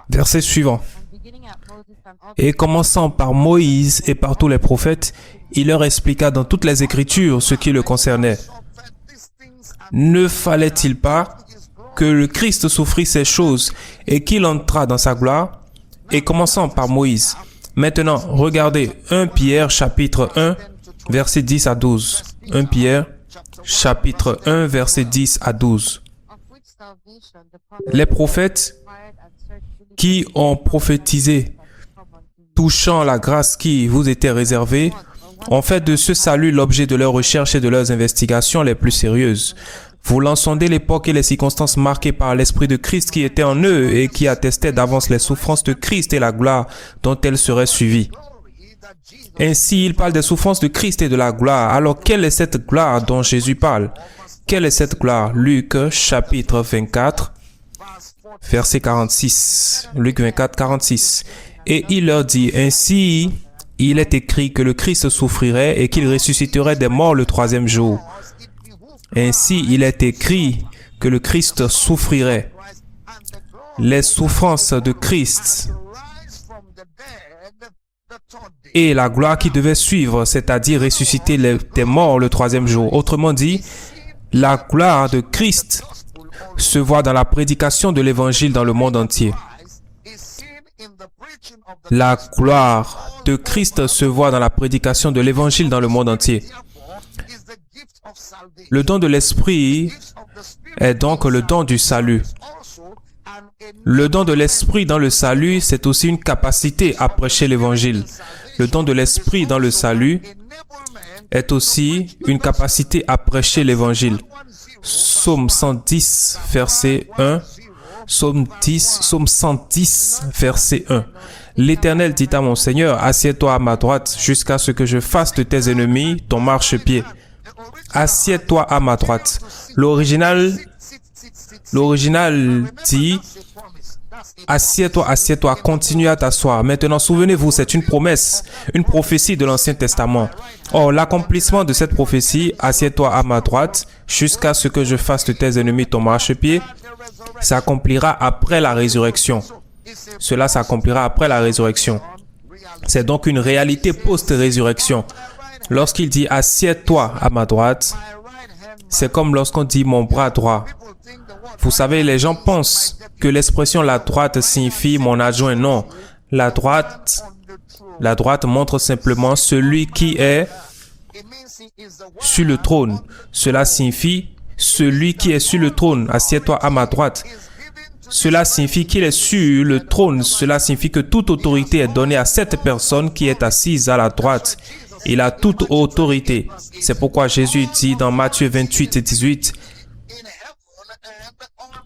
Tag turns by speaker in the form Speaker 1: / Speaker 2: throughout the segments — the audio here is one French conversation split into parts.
Speaker 1: Verset suivant. Et commençant par Moïse et par tous les prophètes, il leur expliqua dans toutes les Écritures ce qui le concernait. Ne fallait-il pas que le Christ souffrit ces choses et qu'il entrât dans sa gloire? Et commençant par Moïse. Maintenant, regardez 1 Pierre chapitre 1, verset 10 à 12. 1 Pierre chapitre 1, verset 10 à 12. Les prophètes qui ont prophétisé touchant la grâce qui vous était réservée ont fait de ce salut l'objet de leurs recherches et de leurs investigations les plus sérieuses. Voulant sonder l'époque et les circonstances marquées par l'Esprit de Christ qui était en eux et qui attestait d'avance les souffrances de Christ et la gloire dont elles seraient suivies. Ainsi, il parle des souffrances de Christ et de la gloire. Alors, quelle est cette gloire dont Jésus parle? Quelle est cette gloire? Luc chapitre 24, verset 46. Luc 24, 46. Et il leur dit, ainsi, il est écrit que le Christ souffrirait et qu'il ressusciterait des morts le troisième jour. Ainsi, il est écrit que le Christ souffrirait. Les souffrances de Christ et la gloire qui devait suivre, c'est-à-dire ressusciter des morts le troisième jour. Autrement dit, la gloire de Christ se voit dans la prédication de l'Évangile dans le monde entier. La gloire de Christ se voit dans la prédication de l'Évangile dans le monde entier. Le don de l'Esprit est donc le don du salut. Le don de l'Esprit dans le salut, c'est aussi une capacité à prêcher l'Évangile. Le don de l'Esprit dans le salut est aussi une capacité à prêcher l'Évangile. Psaume 110, verset 1. Psaume 110, verset 1. L'Éternel dit à mon Seigneur, assieds-toi à ma droite jusqu'à ce que je fasse de tes ennemis ton marchepied. Assieds-toi à ma droite. L'original dit assieds-toi, assieds-toi, continue à t'asseoir. Maintenant, souvenez-vous, c'est une promesse, une prophétie de l'Ancien Testament. Or, l'accomplissement de cette prophétie, assieds-toi à ma droite jusqu'à ce que je fasse de tes ennemis ton marchepied, s'accomplira après la résurrection. Cela s'accomplira après la résurrection. C'est donc une réalité post-résurrection. Lorsqu'il dit « assieds-toi à ma droite », c'est comme lorsqu'on dit « mon bras droit ». Vous savez, les gens pensent que l'expression « la droite » signifie « mon adjoint ». Non, la droite montre simplement celui qui est sur le trône. Cela signifie « celui qui est sur le trône, assieds-toi à ma droite ». Cela signifie qu'il est sur le trône. Cela signifie que toute autorité est donnée à cette personne qui est assise à la droite. Il a toute autorité. C'est pourquoi Jésus dit dans Matthieu 28 et 18,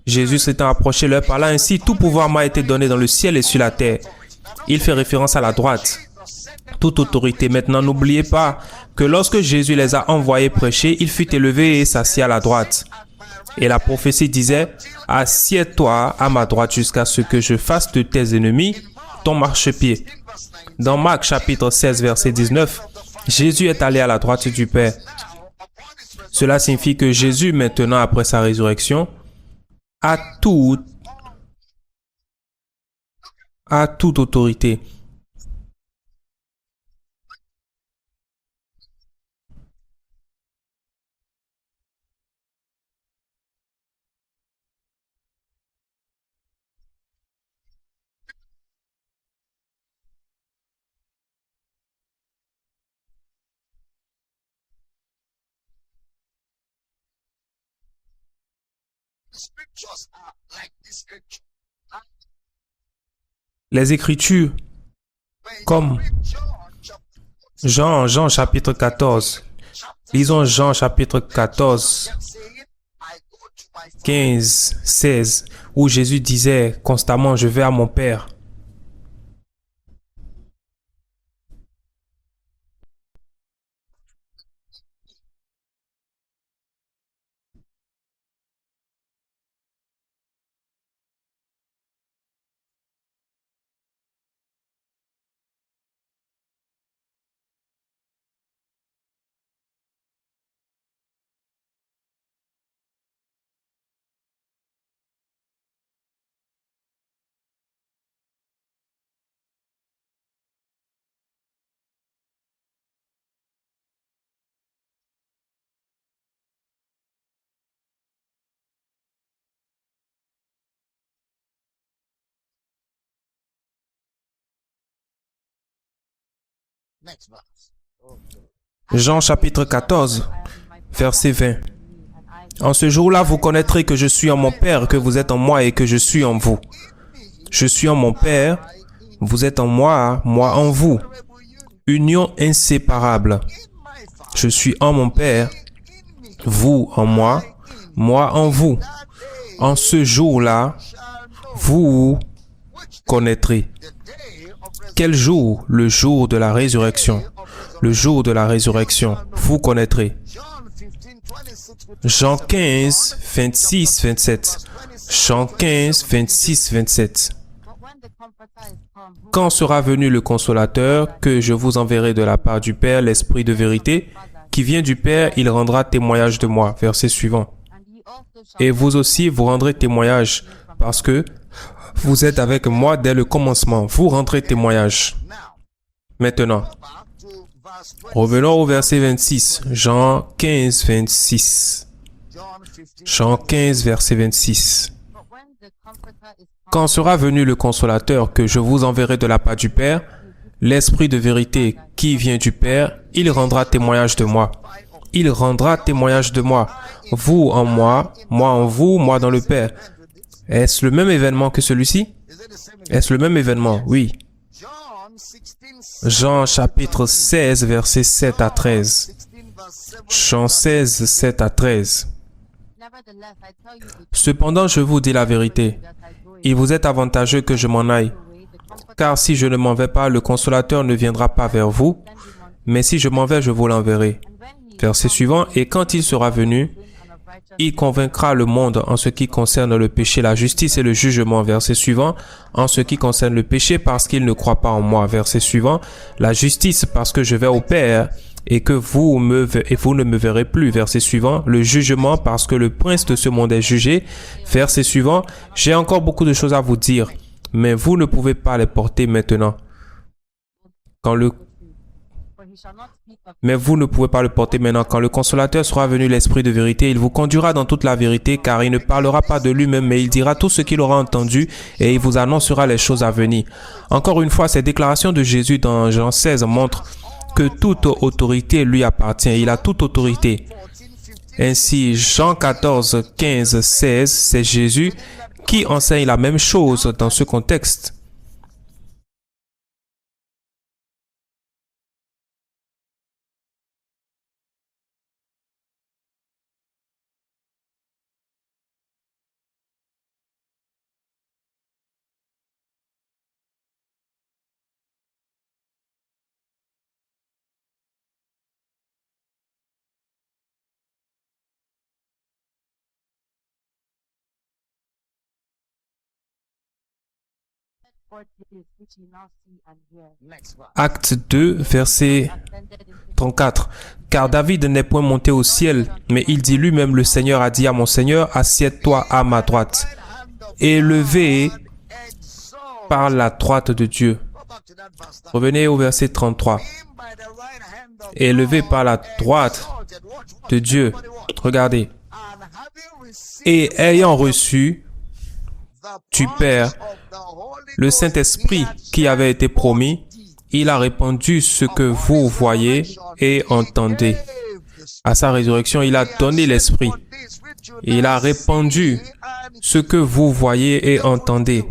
Speaker 1: Jésus s'étant approché leur parla ainsi, tout pouvoir m'a été donné dans le ciel et sur la terre. Il fait référence à la droite. Toute autorité. Maintenant, n'oubliez pas que lorsque Jésus les a envoyés prêcher, il fut élevé et s'assit à la droite. Et la prophétie disait, assieds-toi à ma droite jusqu'à ce que je fasse de tes ennemis ton marchepied. Dans Marc chapitre 16, verset 19, Jésus est allé à la droite du Père. Cela signifie que Jésus, maintenant après sa résurrection, a toute autorité. Les Écritures, comme Jean chapitre 14. Lisons Jean chapitre 14, 15, 16, où Jésus disait constamment, je vais à mon Père. Jean chapitre 14, verset 20. En ce jour-là, vous connaîtrez que je suis en mon Père, que vous êtes en moi et que je suis en vous. Je suis en mon Père, vous êtes en moi, moi en vous. Union inséparable. Je suis en mon Père, vous en moi, moi en vous. En ce jour-là, vous connaîtrez. Quel jour? Le jour de la résurrection. Le jour de la résurrection. Vous connaîtrez. Jean 15, 26, 27. Jean 15, 26, 27. Quand sera venu le consolateur que je vous enverrai de la part du Père, l'Esprit de vérité, qui vient du Père, il rendra témoignage de moi. Verset suivant. Et vous aussi, vous rendrez témoignage parce que vous êtes avec moi dès le commencement. Vous rendrez témoignage. Maintenant, revenons au verset 26. Jean 15, 26. Jean 15, verset 26. Quand sera venu le consolateur que je vous enverrai de la part du Père, l'Esprit de vérité qui vient du Père, il rendra témoignage de moi. Il rendra témoignage de moi. Vous en moi, moi en vous, moi dans le Père. Est-ce le même événement que celui-ci? Est-ce le même événement? Oui. Jean chapitre 16, versets 7 à 13. Jean 16, 7 à 13. Cependant, je vous dis la vérité. Il vous est avantageux que je m'en aille. Car si je ne m'en vais pas, le consolateur ne viendra pas vers vous. Mais si je m'en vais, je vous l'enverrai. Verset suivant. Et quand il sera venu, il convaincra le monde en ce qui concerne le péché, la justice et le jugement. Verset suivant. En ce qui concerne le péché, parce qu'il ne croit pas en moi. Verset suivant. La justice, parce que je vais au Père et que vous ne me verrez plus. Verset suivant. Le jugement, parce que le prince de ce monde est jugé. Verset suivant. J'ai encore beaucoup de choses à vous dire, mais vous ne pouvez pas les porter maintenant. Mais vous ne pouvez pas le porter maintenant. Quand le consolateur sera venu, l'Esprit de vérité, il vous conduira dans toute la vérité, car il ne parlera pas de lui-même, mais il dira tout ce qu'il aura entendu et il vous annoncera les choses à venir. Encore une fois, ces déclarations de Jésus dans Jean 16 montrent que toute autorité lui appartient. Il a toute autorité. Ainsi, Jean 14, 15, 16, c'est Jésus qui enseigne la même chose dans ce contexte. Acte 2, verset 34. Car David n'est point monté au ciel, mais il dit lui-même, le Seigneur a dit à mon Seigneur, assieds-toi à ma droite. Élevé par la droite de Dieu. Revenez au verset 33. Élevé par la droite de Dieu. Regardez. Et ayant reçu du Père le Saint-Esprit qui avait été promis, il a répandu ce que vous voyez et entendez. À sa résurrection, il a donné l'Esprit. Il a répandu ce que vous voyez et entendez.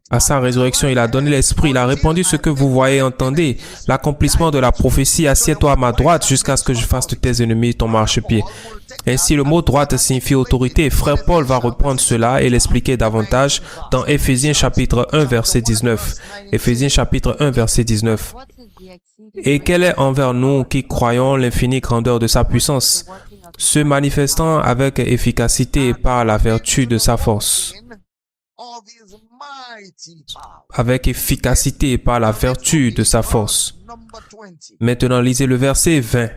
Speaker 1: À sa résurrection, il a donné l'Esprit. Il a répandu ce que vous voyez et entendez. L'accomplissement de la prophétie, assieds-toi à ma droite jusqu'à ce que je fasse de tes ennemis ton marchepied. Ainsi, le mot droite signifie autorité. Frère Paul va reprendre cela et l'expliquer davantage dans Éphésiens chapitre 1, verset 19. Éphésiens chapitre 1, verset 19. Et quelle est envers nous qui croyons l'infinie grandeur de sa puissance, se manifestant avec efficacité par la vertu de sa force. Avec efficacité par la vertu de sa force. Maintenant, lisez le verset 20.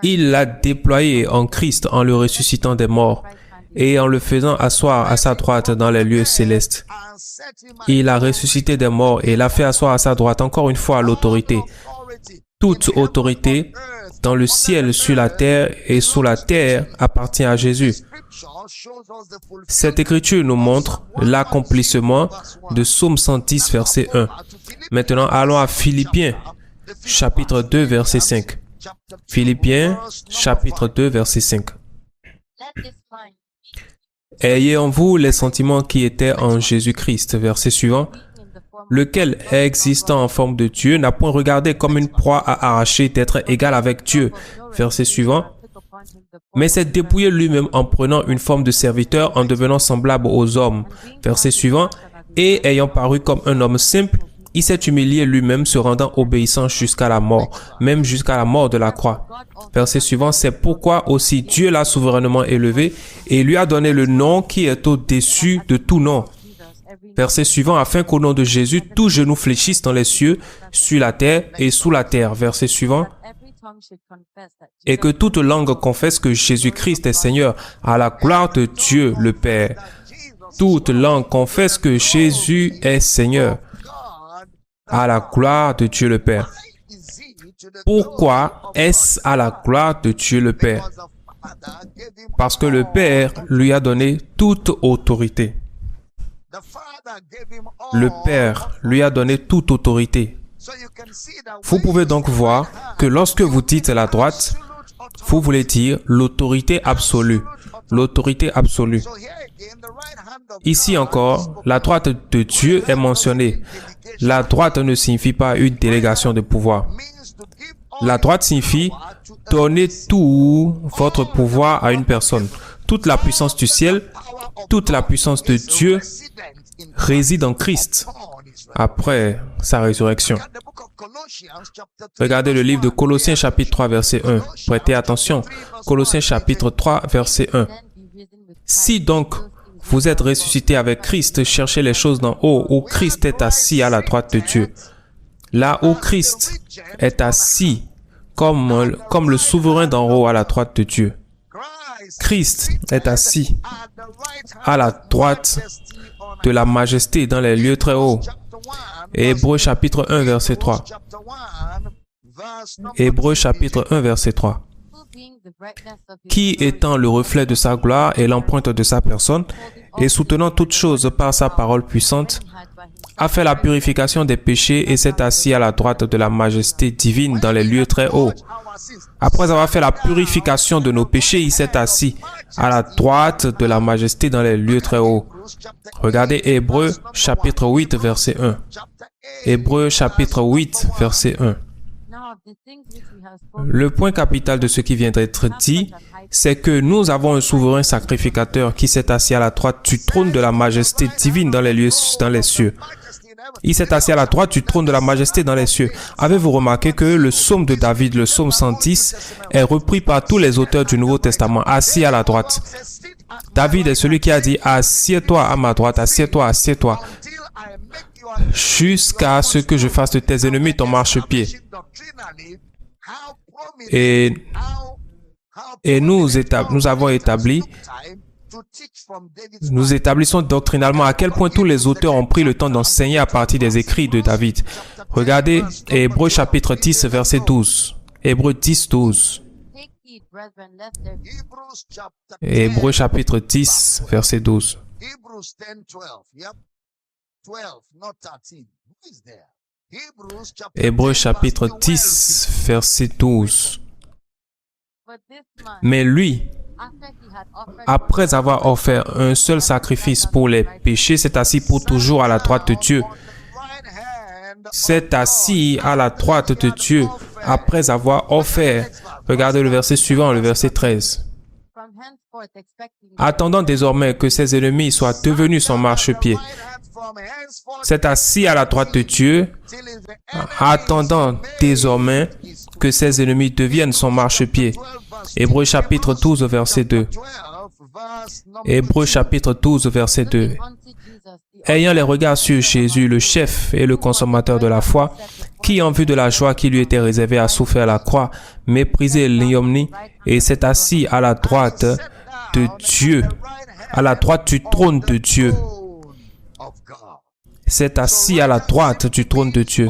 Speaker 1: Il l'a déployé en Christ en le ressuscitant des morts et en le faisant asseoir à sa droite dans les lieux célestes. Il a ressuscité des morts et l'a fait asseoir à sa droite encore une fois à l'autorité. Toute autorité dans le ciel, sur la terre et sous la terre appartient à Jésus. Cette écriture nous montre l'accomplissement de Psaume 110, verset 1. Maintenant, allons à Philippiens, chapitre 2, verset 5. Philippiens, chapitre 2, verset 5. Ayez en vous les sentiments qui étaient en Jésus-Christ. Verset suivant. Lequel, existant en forme de Dieu, n'a point regardé comme une proie à arracher d'être égal avec Dieu. Verset suivant. Mais s'est dépouillé lui-même en prenant une forme de serviteur, en devenant semblable aux hommes. Verset suivant. Et ayant paru comme un homme simple, il s'est humilié lui-même, se rendant obéissant jusqu'à la mort, même jusqu'à la mort de la croix. Verset suivant, c'est pourquoi aussi Dieu l'a souverainement élevé et lui a donné le nom qui est au-dessus de tout nom. Verset suivant, afin qu'au nom de Jésus, tout genou fléchisse dans les cieux, sur la terre et sous la terre. Verset suivant, et que toute langue confesse que Jésus-Christ est Seigneur, à la gloire de Dieu le Père. Toute langue confesse que Jésus est Seigneur, à la gloire de Dieu le Père. Pourquoi est-ce à la gloire de Dieu le Père? Parce que le Père lui a donné toute autorité. Le Père lui a donné toute autorité. Vous pouvez donc voir que lorsque vous dites la droite, vous voulez dire l'autorité absolue. L'autorité absolue. Ici encore, la droite de Dieu est mentionnée. La droite ne signifie pas une délégation de pouvoir. La droite signifie donner tout votre pouvoir à une personne. Toute la puissance du ciel, toute la puissance de Dieu réside en Christ après sa résurrection. Regardez le livre de Colossiens chapitre 3 verset 1. Prêtez attention. Colossiens chapitre 3 verset 1. Si donc vous êtes ressuscité avec Christ, cherchez les choses d'en haut où Christ est assis à la droite de Dieu. Là où Christ est assis comme le souverain d'en haut à la droite de Dieu. Christ est assis à la droite de la majesté dans les lieux très hauts. Hébreux chapitre 1 verset 3. Hébreux chapitre 1 verset 3. Qui étant le reflet de sa gloire et l'empreinte de sa personne, et soutenant toutes choses par sa parole puissante, a fait la purification des péchés et s'est assis à la droite de la majesté divine dans les lieux très hauts. Après avoir fait la purification de nos péchés, il s'est assis à la droite de la majesté dans les lieux très hauts. Regardez Hébreux chapitre 8 verset 1. Hébreux chapitre 8 verset 1. Le point capital de ce qui vient d'être dit, c'est que nous avons un souverain sacrificateur qui s'est assis à la droite du trône de la majesté divine dans les cieux. Il s'est assis à la droite du trône de la majesté dans les cieux. Avez-vous remarqué que le psaume de David, le psaume 110, est repris par tous les auteurs du Nouveau Testament, assis à la droite. David est celui qui a dit « Assieds-toi à ma droite, assieds-toi, assieds-toi, jusqu'à ce que je fasse de tes ennemis ton marchepied. » Et nous établissons doctrinalement à quel point tous les auteurs ont pris le temps d'enseigner à partir des écrits de David. Regardez Hébreux chapitre 10 verset 12. Hébreux 10, 12. Hébreux chapitre 10 verset 12. Hébreux chapitre 10 verset 12. Mais lui, après avoir offert un seul sacrifice pour les péchés, s'est assis pour toujours à la droite de Dieu. S'est assis à la droite de Dieu après avoir offert. Regardez le verset suivant, le verset 13. Attendant désormais que ses ennemis soient devenus son marchepied. S'est assis à la droite de Dieu, attendant désormais que ses ennemis deviennent son marchepied. Hébreux chapitre 12, verset 2. Hébreux chapitre 12, verset 2. Ayant les regards sur Jésus, le chef et le consommateur de la foi, qui, en vue de la joie qui lui était réservée, a souffert la croix, méprisé l'ignominie, et s'est assis à la droite de Dieu, à la droite du trône de Dieu. S'est assis à la droite du trône de Dieu.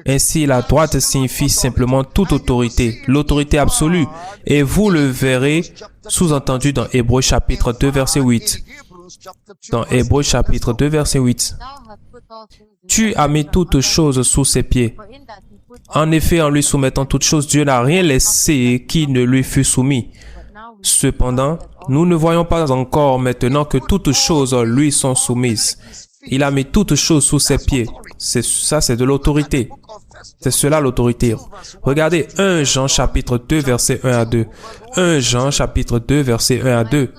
Speaker 1: Ainsi, la droite signifie simplement toute autorité, l'autorité absolue. Et vous le verrez sous-entendu dans Hébreux chapitre 2, verset 8. Dans Hébreux chapitre 2, verset 8. Tu as mis toutes choses sous ses pieds. En effet, en lui soumettant toutes choses, Dieu n'a rien laissé qui ne lui fût soumis. Cependant, nous ne voyons pas encore maintenant que toutes choses lui sont soumises. Il a mis toutes choses sous ses pieds. C'est de l'autorité. C'est cela l'autorité. Regardez 1 Jean chapitre 2 verset 1 à 2. 1 Jean chapitre 2 verset 1 à 2.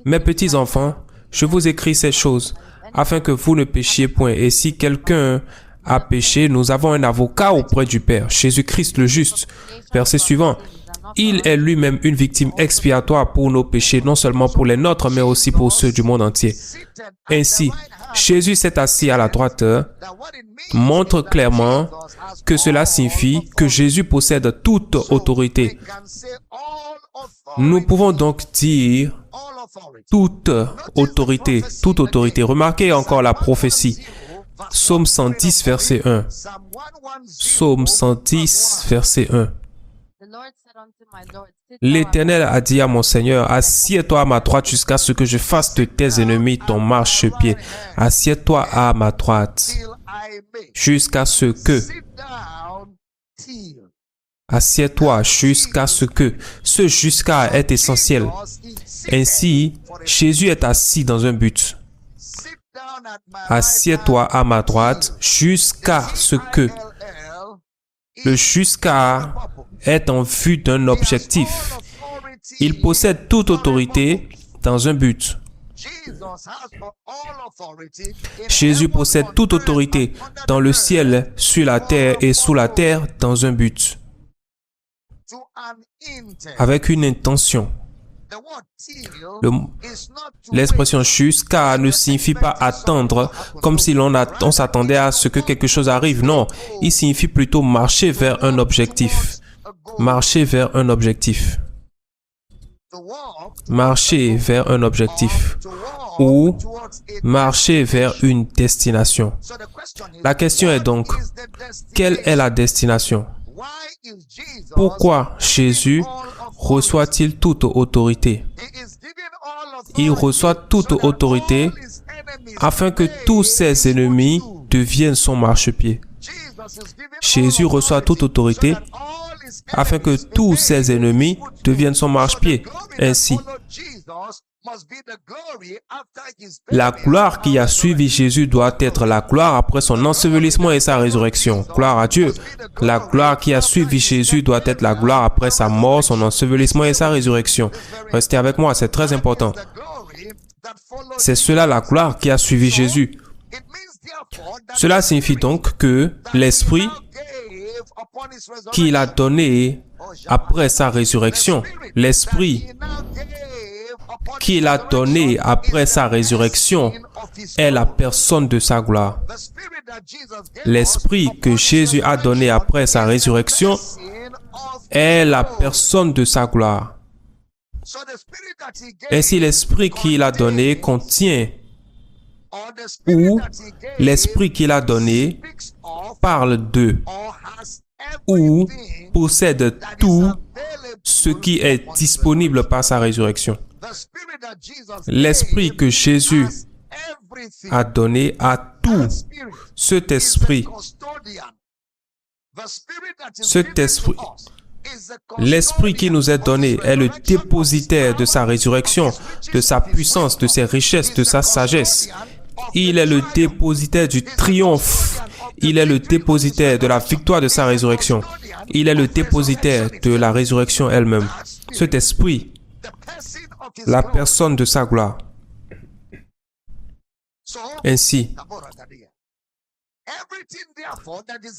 Speaker 1: Mes petits enfants, je vous écris ces choses afin que vous ne péchiez point. Et si quelqu'un a péché, nous avons un avocat auprès du Père, Jésus-Christ le juste. Verset suivant. Il est lui-même une victime expiatoire pour nos péchés, non seulement pour les nôtres, mais aussi pour ceux du monde entier. Ainsi, Jésus s'est assis à la droite, montre clairement que cela signifie que Jésus possède toute autorité. Nous pouvons donc dire toute autorité, toute autorité. Remarquez encore la prophétie. Psaume 110, verset 1. Psaume 110, verset 1. L'Éternel a dit à mon Seigneur, assieds-toi à ma droite jusqu'à ce que je fasse de tes ennemis ton marchepied. Assieds-toi à ma droite jusqu'à ce que. Assieds-toi jusqu'à ce que. Ce jusqu'à est essentiel. Ainsi, Jésus est assis dans un but. Assieds-toi à ma droite jusqu'à ce que. Le jusqu'à est en vue d'un objectif. Il possède toute autorité dans un but. Jésus possède toute autorité dans le ciel, sur la terre et sous la terre dans un but. Avec une intention. L'expression jusqu'à ne signifie pas attendre comme si on s'attendait à ce que quelque chose arrive. Non, il signifie plutôt marcher vers un objectif. Marcher vers un objectif. Marcher vers un objectif. Ou marcher vers une destination. La question est donc, quelle est la destination? Pourquoi Jésus reçoit-il toute autorité? Il reçoit toute autorité afin que tous ses ennemis deviennent son marchepied. Jésus reçoit toute autorité afin que tous ses ennemis deviennent son marchepied. Ainsi, la gloire qui a suivi Jésus doit être la gloire après son ensevelissement et sa résurrection. Gloire à Dieu. La gloire qui a suivi Jésus doit être la gloire après sa mort, son ensevelissement et sa résurrection. Restez avec moi, c'est très important. C'est cela la gloire qui a suivi Jésus. Cela signifie donc que l'Esprit qu'il a donné après sa résurrection, l'Esprit qu'il a donné après sa résurrection est la personne de sa gloire. L'Esprit que Jésus a donné après sa résurrection est la personne de sa gloire. Ainsi, l'Esprit qu'il a donné contient ou l'Esprit qu'il a donné parle de ou possède tout ce qui est disponible par sa résurrection. L'Esprit que Jésus a donné à tout. Cet esprit, l'Esprit qui nous est donné est le dépositaire de sa résurrection, de sa puissance, de ses richesses, de sa sagesse. Il est le dépositaire du triomphe. Il est le dépositaire de la victoire de sa résurrection. Il est le dépositaire de la résurrection elle-même. Cet esprit, la personne de sa gloire. Ainsi,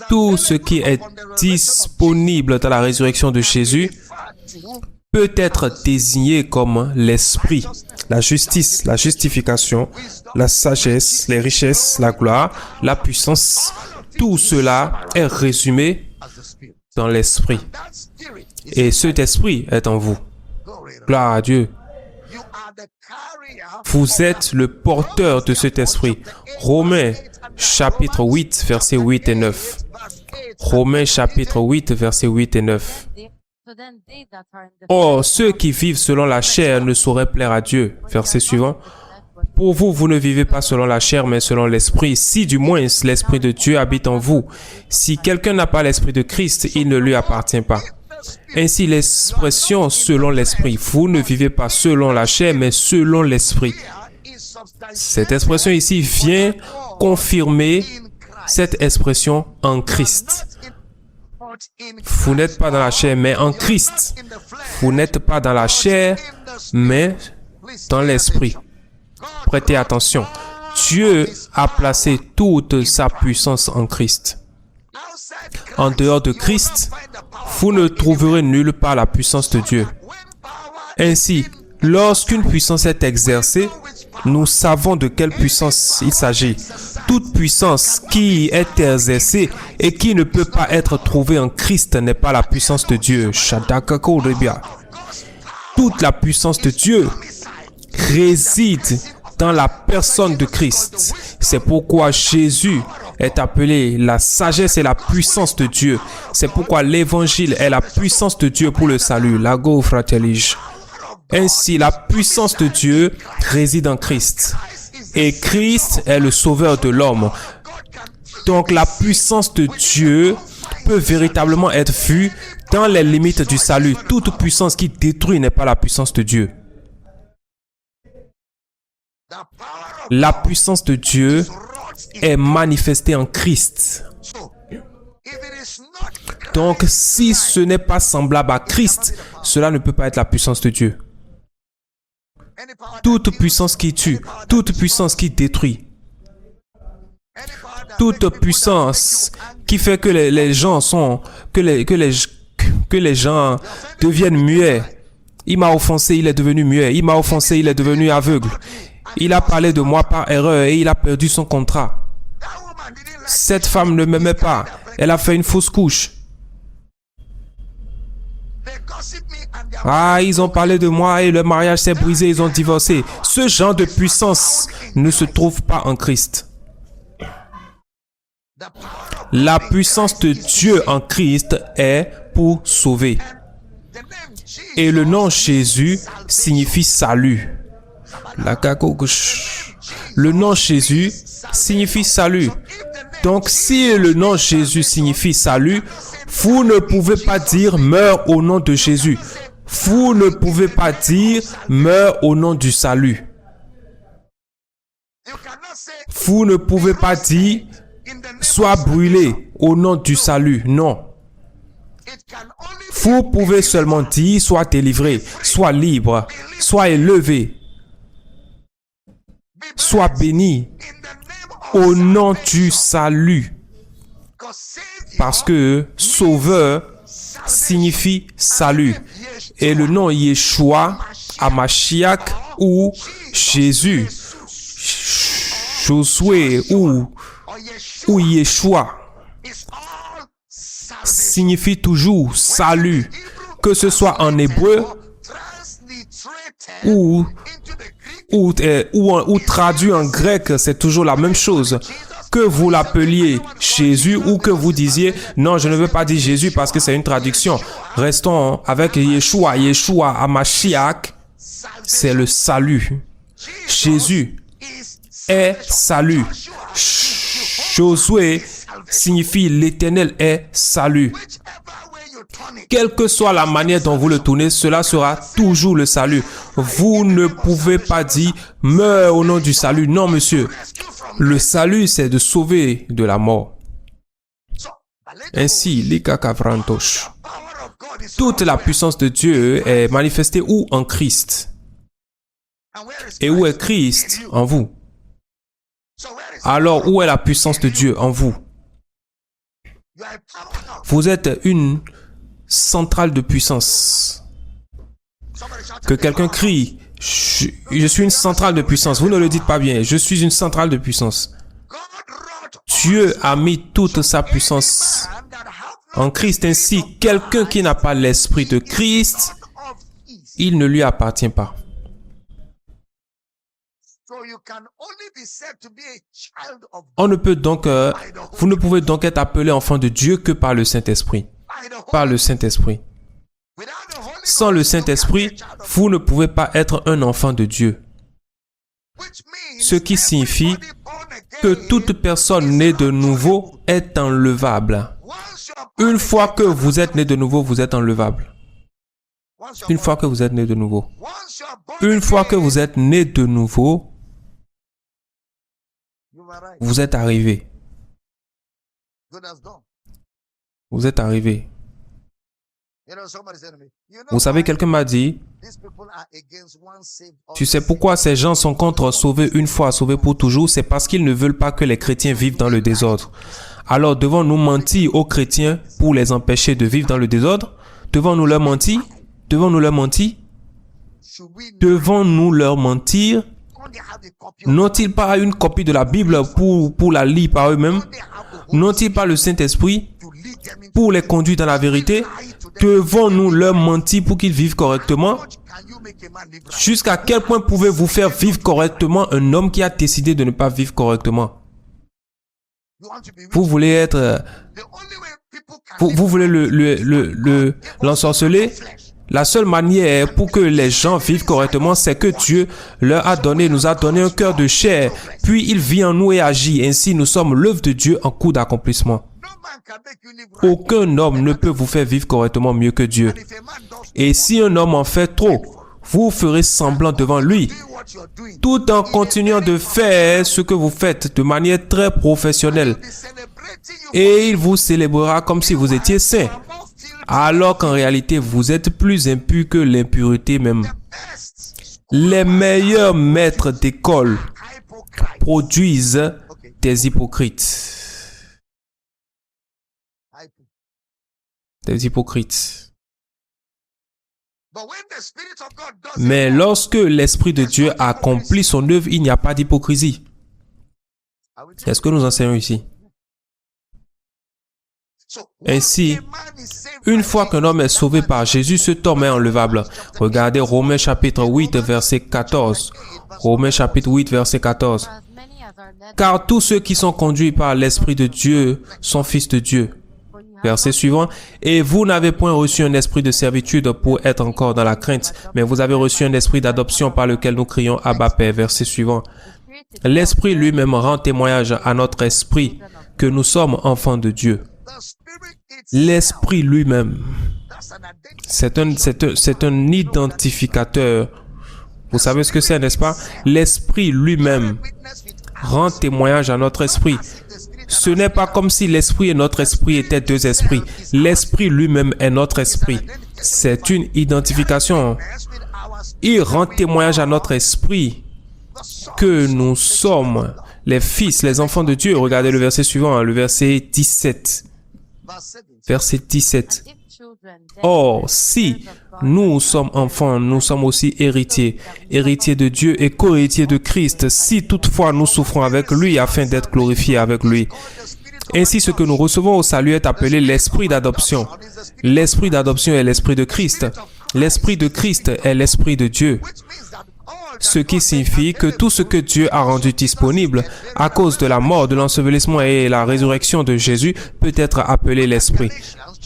Speaker 1: tout ce qui est disponible dans la résurrection de Jésus peut être désigné comme l'esprit, la justice, la justification, la sagesse, les richesses, la gloire, la puissance. Tout cela est résumé dans l'esprit. Et cet esprit est en vous. Gloire à Dieu. Vous êtes le porteur de cet esprit. Romains chapitre 8, versets 8 et 9. Romains chapitre 8, versets 8 et 9. Or, ceux qui vivent selon la chair ne sauraient plaire à Dieu. Verset suivant. Pour vous, vous ne vivez pas selon la chair, mais selon l'esprit. Si du moins l'esprit de Dieu habite en vous. Si quelqu'un n'a pas l'esprit de Christ, il ne lui appartient pas. Ainsi, l'expression selon l'esprit. Vous ne vivez pas selon la chair, mais selon l'esprit. Cette expression ici vient confirmer cette expression en Christ. Vous n'êtes pas dans la chair, mais en Christ. Vous n'êtes pas dans la chair, mais dans l'esprit. Prêtez attention. Dieu a placé toute sa puissance en Christ. En dehors de Christ, vous ne trouverez nulle part la puissance de Dieu. Ainsi, lorsqu'une puissance est exercée, nous savons de quelle puissance il s'agit. Toute puissance qui est exercée et qui ne peut pas être trouvée en Christ n'est pas la puissance de Dieu. Toute la puissance de Dieu réside dans la personne de Christ. C'est pourquoi Jésus est appelé la sagesse et la puissance de Dieu. C'est pourquoi l'évangile est la puissance de Dieu pour le salut. Lago fratellige. Ainsi, la puissance de Dieu réside en Christ. Et Christ est le sauveur de l'homme. Donc, la puissance de Dieu peut véritablement être vue dans les limites du salut. Toute puissance qui détruit n'est pas la puissance de Dieu. La puissance de Dieu est manifestée en Christ. Donc, si ce n'est pas semblable à Christ, cela ne peut pas être la puissance de Dieu. Toute puissance qui tue, toute puissance qui détruit, toute puissance qui fait que les gens sont, que les gens deviennent muets. Il m'a offensé, il est devenu muet. Il m'a offensé, il est devenu aveugle. Il a parlé de moi par erreur et il a perdu son contrat. Cette femme ne m'aimait pas. Elle a fait une fausse couche. Ah, ils ont parlé de moi et le mariage s'est brisé, ils ont divorcé. Ce genre de puissance ne se trouve pas en Christ. La puissance de Dieu en Christ est pour sauver. Et le nom Jésus signifie salut. Le nom Jésus signifie salut. Donc, si le nom Jésus signifie salut, vous ne pouvez pas dire « meurs au nom de Jésus ». Vous ne pouvez pas dire « meurs au nom du salut ». Vous ne pouvez pas dire « sois brûlé au nom du salut ». Non. Vous pouvez seulement dire « sois délivré, sois libre, sois élevé, sois béni au nom du salut ». Parce que sauveur signifie salut. Et le nom Yeshua, Hamashiach ou Jésus, Josué ou Yeshua signifie toujours salut. Que ce soit en hébreu ou traduit en grec, c'est toujours la même chose. Que vous l'appeliez Jésus ou que vous disiez « Non, je ne veux pas dire Jésus parce que c'est une traduction. » Restons avec Yeshua. Yeshua, Hamashiach, c'est le salut. Jésus est salut. Josué signifie « l'Éternel est salut ». Quelle que soit la manière dont vous le tournez, cela sera toujours le salut. Vous ne pouvez pas dire « Meurs au nom du salut ». Non, monsieur. Le salut, c'est de sauver de la mort. Ainsi, l'Ikakavrantosh. Toute la puissance de Dieu est manifestée où? En Christ. Et où est Christ? En vous. Alors, où est la puissance de Dieu? En vous. Vous êtes une centrale de puissance. Que quelqu'un crie, je suis une centrale de puissance. Vous ne le dites pas bien. Je suis une centrale de puissance. Dieu a mis toute sa puissance en Christ. Ainsi, quelqu'un qui n'a pas l'esprit de Christ, il ne lui appartient pas. On ne peut donc, vous ne pouvez donc être appelé enfant de Dieu que par le Saint-Esprit. Par le Saint-Esprit. Sans le Saint-Esprit, vous ne pouvez pas être un enfant de Dieu. Ce qui signifie que toute personne née de nouveau est enlevable. Une fois que vous êtes né de nouveau, vous êtes enlevable. Une fois que vous êtes né de nouveau. Une fois que vous êtes né de nouveau, vous êtes arrivé. Vous êtes arrivé. Vous savez, quelqu'un m'a dit, tu sais pourquoi ces gens sont contre sauver une fois, sauver pour toujours? C'est parce qu'ils ne veulent pas que les chrétiens vivent dans le désordre. Alors, devons-nous mentir aux chrétiens pour les empêcher de vivre dans le désordre? Devons-nous leur mentir? Devons-nous leur mentir? Devons-nous leur mentir? N'ont-ils pas une copie de la Bible pour la lire par eux-mêmes? N'ont-ils pas le Saint-Esprit pour les conduire dans la vérité? Devons-nous leur mentir pour qu'ils vivent correctement? Jusqu'à quel point pouvez-vous faire vivre correctement un homme qui a décidé de ne pas vivre correctement? Vous voulez être... Vous voulez l'ensorceler? La seule manière pour que les gens vivent correctement, c'est que Dieu leur a donné, nous a donné un cœur de chair, puis il vit en nous et agit. Ainsi, nous sommes l'œuvre de Dieu en cours d'accomplissement. Aucun homme ne peut vous faire vivre correctement mieux que Dieu. Et si un homme en fait trop, vous ferez semblant devant lui, tout en continuant de faire ce que vous faites de manière très professionnelle. Et il vous célébrera comme si vous étiez saint, alors qu'en réalité, vous êtes plus impur que l'impureté même. Les meilleurs maîtres d'école produisent des hypocrites. Des hypocrites. Mais lorsque l'Esprit de Dieu accomplit son œuvre, il n'y a pas d'hypocrisie. Est-ce que nous enseignons ici? Ainsi, une fois qu'un homme est sauvé par Jésus, cet homme est enlevable. Regardez Romains chapitre 8, verset 14. Romains chapitre 8, verset 14. Car tous ceux qui sont conduits par l'Esprit de Dieu sont fils de Dieu. Verset suivant. Et vous n'avez point reçu un esprit de servitude pour être encore dans la crainte, mais vous avez reçu un esprit d'adoption par lequel nous crions Abba Père. Verset suivant. L'Esprit lui-même rend témoignage à notre esprit que nous sommes enfants de Dieu. L'Esprit lui-même, c'est un identificateur. Vous savez ce que c'est, n'est-ce pas? L'Esprit lui-même rend témoignage à notre esprit. Ce n'est pas comme si l'Esprit et notre esprit étaient deux esprits. L'Esprit lui-même est notre esprit. C'est une identification. Il rend témoignage à notre esprit que nous sommes les fils, les enfants de Dieu. Regardez le verset suivant, le verset 17. Verset 17. Or, si nous sommes enfants, nous sommes aussi héritiers, héritiers de Dieu et co-héritiers de Christ, si toutefois nous souffrons avec lui afin d'être glorifiés avec lui. Ainsi, ce que nous recevons au salut est appelé l'esprit d'adoption. L'esprit d'adoption est l'esprit de Christ. L'esprit de Christ est l'esprit de Dieu. Ce qui signifie que tout ce que Dieu a rendu disponible à cause de la mort, de l'ensevelissement et la résurrection de Jésus peut être appelé l'esprit.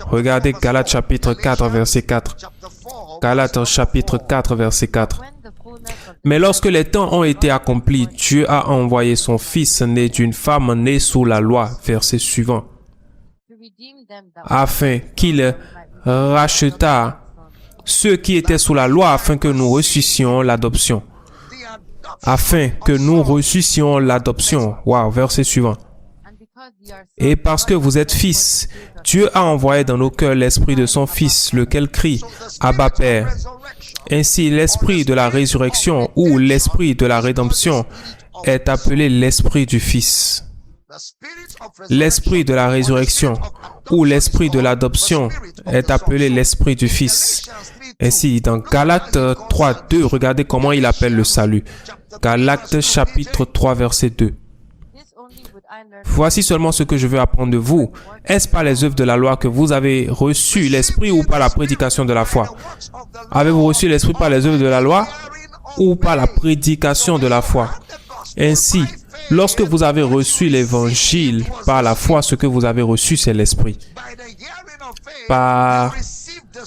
Speaker 1: Regardez Galates chapitre 4, verset 4. Galates chapitre 4, verset 4. Mais lorsque les temps ont été accomplis, Dieu a envoyé son Fils né d'une femme née sous la loi, verset suivant, afin qu'il rachetât ceux qui étaient sous la loi, afin que nous reçussions l'adoption. Afin que nous reçussions l'adoption. Wow, verset suivant. Et parce que vous êtes fils, Dieu a envoyé dans nos cœurs l'esprit de son Fils, lequel crie « Abba Père ». Ainsi, l'esprit de la résurrection ou l'esprit de la rédemption est appelé l'esprit du Fils. L'esprit de la résurrection ou l'esprit de l'adoption est appelé l'esprit du Fils. Ainsi, dans Galates 3, 2, regardez comment il appelle le salut. Galates chapitre 3, verset 2. Voici seulement ce que je veux apprendre de vous. Est-ce par les œuvres de la loi que vous avez reçu l'esprit ou par la prédication de la foi? Avez-vous reçu l'esprit par les œuvres de la loi ou par la prédication de la foi? Ainsi, lorsque vous avez reçu l'évangile par la foi, ce que vous avez reçu, c'est l'Esprit. Par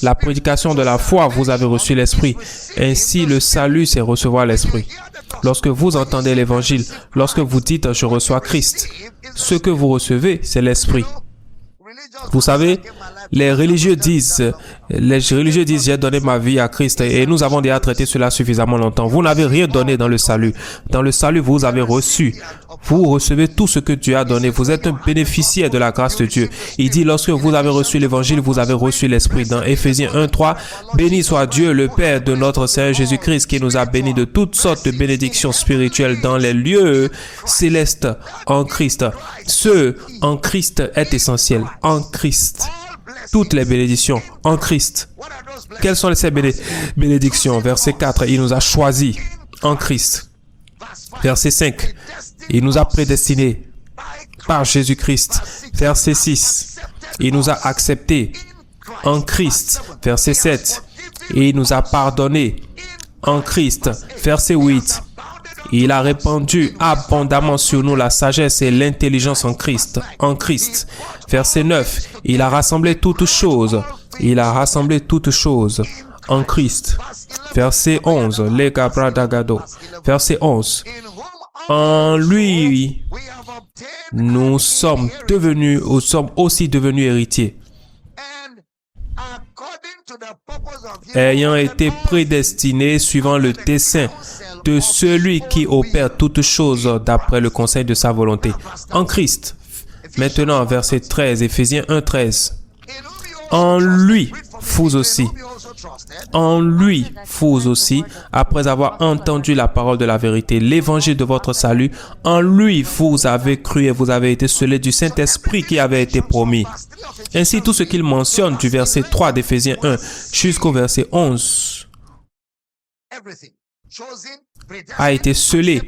Speaker 1: la prédication de la foi, vous avez reçu l'Esprit. Ainsi, le salut, c'est recevoir l'Esprit. Lorsque vous entendez l'évangile, lorsque vous dites « Je reçois Christ », ce que vous recevez, c'est l'Esprit. Vous savez, les religieux disent, j'ai donné ma vie à Christ et nous avons déjà traité cela suffisamment longtemps. Vous n'avez rien donné dans le salut. Dans le salut, vous avez reçu. Vous recevez tout ce que Dieu a donné. Vous êtes un bénéficiaire de la grâce de Dieu. Il dit, lorsque vous avez reçu l'évangile, vous avez reçu l'Esprit. Dans Éphésiens 1:3, béni soit Dieu, le Père de notre Seigneur Jésus-Christ, qui nous a bénis de toutes sortes de bénédictions spirituelles dans les lieux célestes en Christ. Ce en Christ est essentiel. En Christ. Toutes les bénédictions en Christ. Quelles sont ces bénédictions? Verset 4, il nous a choisis en Christ. Verset 5, il nous a prédestinés par Jésus-Christ. Verset 6, il nous a acceptés en Christ. Verset 7, il nous a pardonnés en Christ. Verset 8, il a répandu abondamment sur nous la sagesse et l'intelligence en Christ. En Christ. Verset 9, il a rassemblé toutes choses. Il a rassemblé toutes choses en Christ. Verset 11, les Gabradagado. Verset 11, en lui, nous sommes aussi devenus héritiers, ayant été prédestinés suivant le dessein de celui qui opère toutes choses d'après le conseil de sa volonté. En Christ. Maintenant, verset 13, Éphésiens 1:13. En lui, vous aussi. En lui, vous aussi, après avoir entendu la parole de la vérité, l'évangile de votre salut, en lui, vous avez cru et vous avez été scellés du Saint-Esprit qui avait été promis. Ainsi, tout ce qu'il mentionne du verset 3 d'Éphésiens 1 jusqu'au verset 11 a été scellé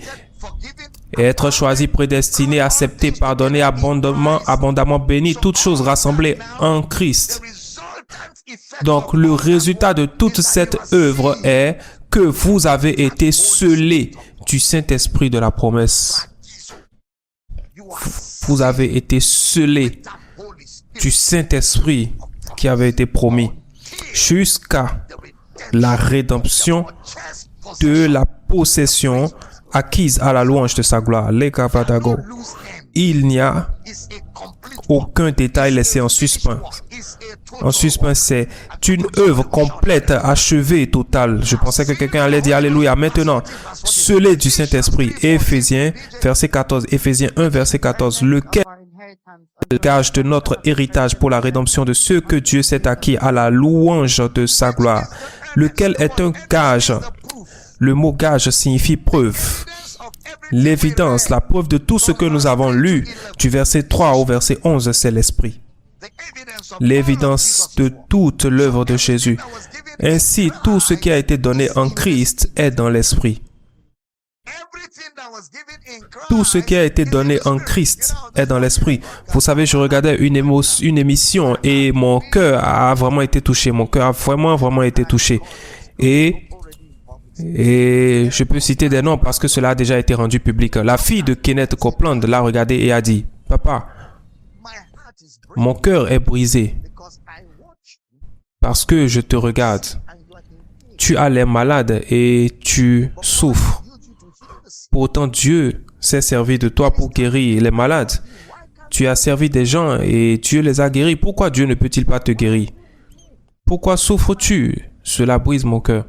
Speaker 1: et être choisi, prédestiné, accepté, pardonné, abondamment béni, toutes choses rassemblées en Christ. Donc, le résultat de toute cette œuvre est que vous avez été scellés du Saint-Esprit de la promesse. Vous avez été scellés du Saint-Esprit qui avait été promis jusqu'à la rédemption de la possession acquise à la louange de sa gloire. Il n'y a aucun détail laissé en suspens. En suspens, c'est une œuvre complète, achevée, totale. Je pensais que quelqu'un allait dire Alléluia. Maintenant, scellé du Saint-Esprit. Éphésiens, verset 14. Éphésiens 1, verset 14. Lequel est le gage de notre héritage pour la rédemption de ceux que Dieu s'est acquis à la louange de sa gloire. Lequel est un gage. Le mot gage signifie preuve. L'évidence, la preuve de tout ce que nous avons lu du verset 3 au verset 11, c'est l'Esprit. L'évidence de toute l'œuvre de Jésus. Ainsi, tout ce qui a été donné en Christ est dans l'Esprit. Tout ce qui a été donné en Christ est dans l'Esprit. Vous savez, je regardais une émission et mon cœur a vraiment été touché. Mon cœur a vraiment été touché. Et je peux citer des noms parce que cela a déjà été rendu public. La fille de Kenneth Copeland l'a regardé et a dit, « Papa, mon cœur est brisé parce que je te regarde. Tu as l'air malade et tu souffres. Pourtant, Dieu s'est servi de toi pour guérir les malades. Tu as servi des gens et Dieu les a guéris. Pourquoi Dieu ne peut-il pas te guérir? Pourquoi souffres-tu? Cela brise mon cœur. »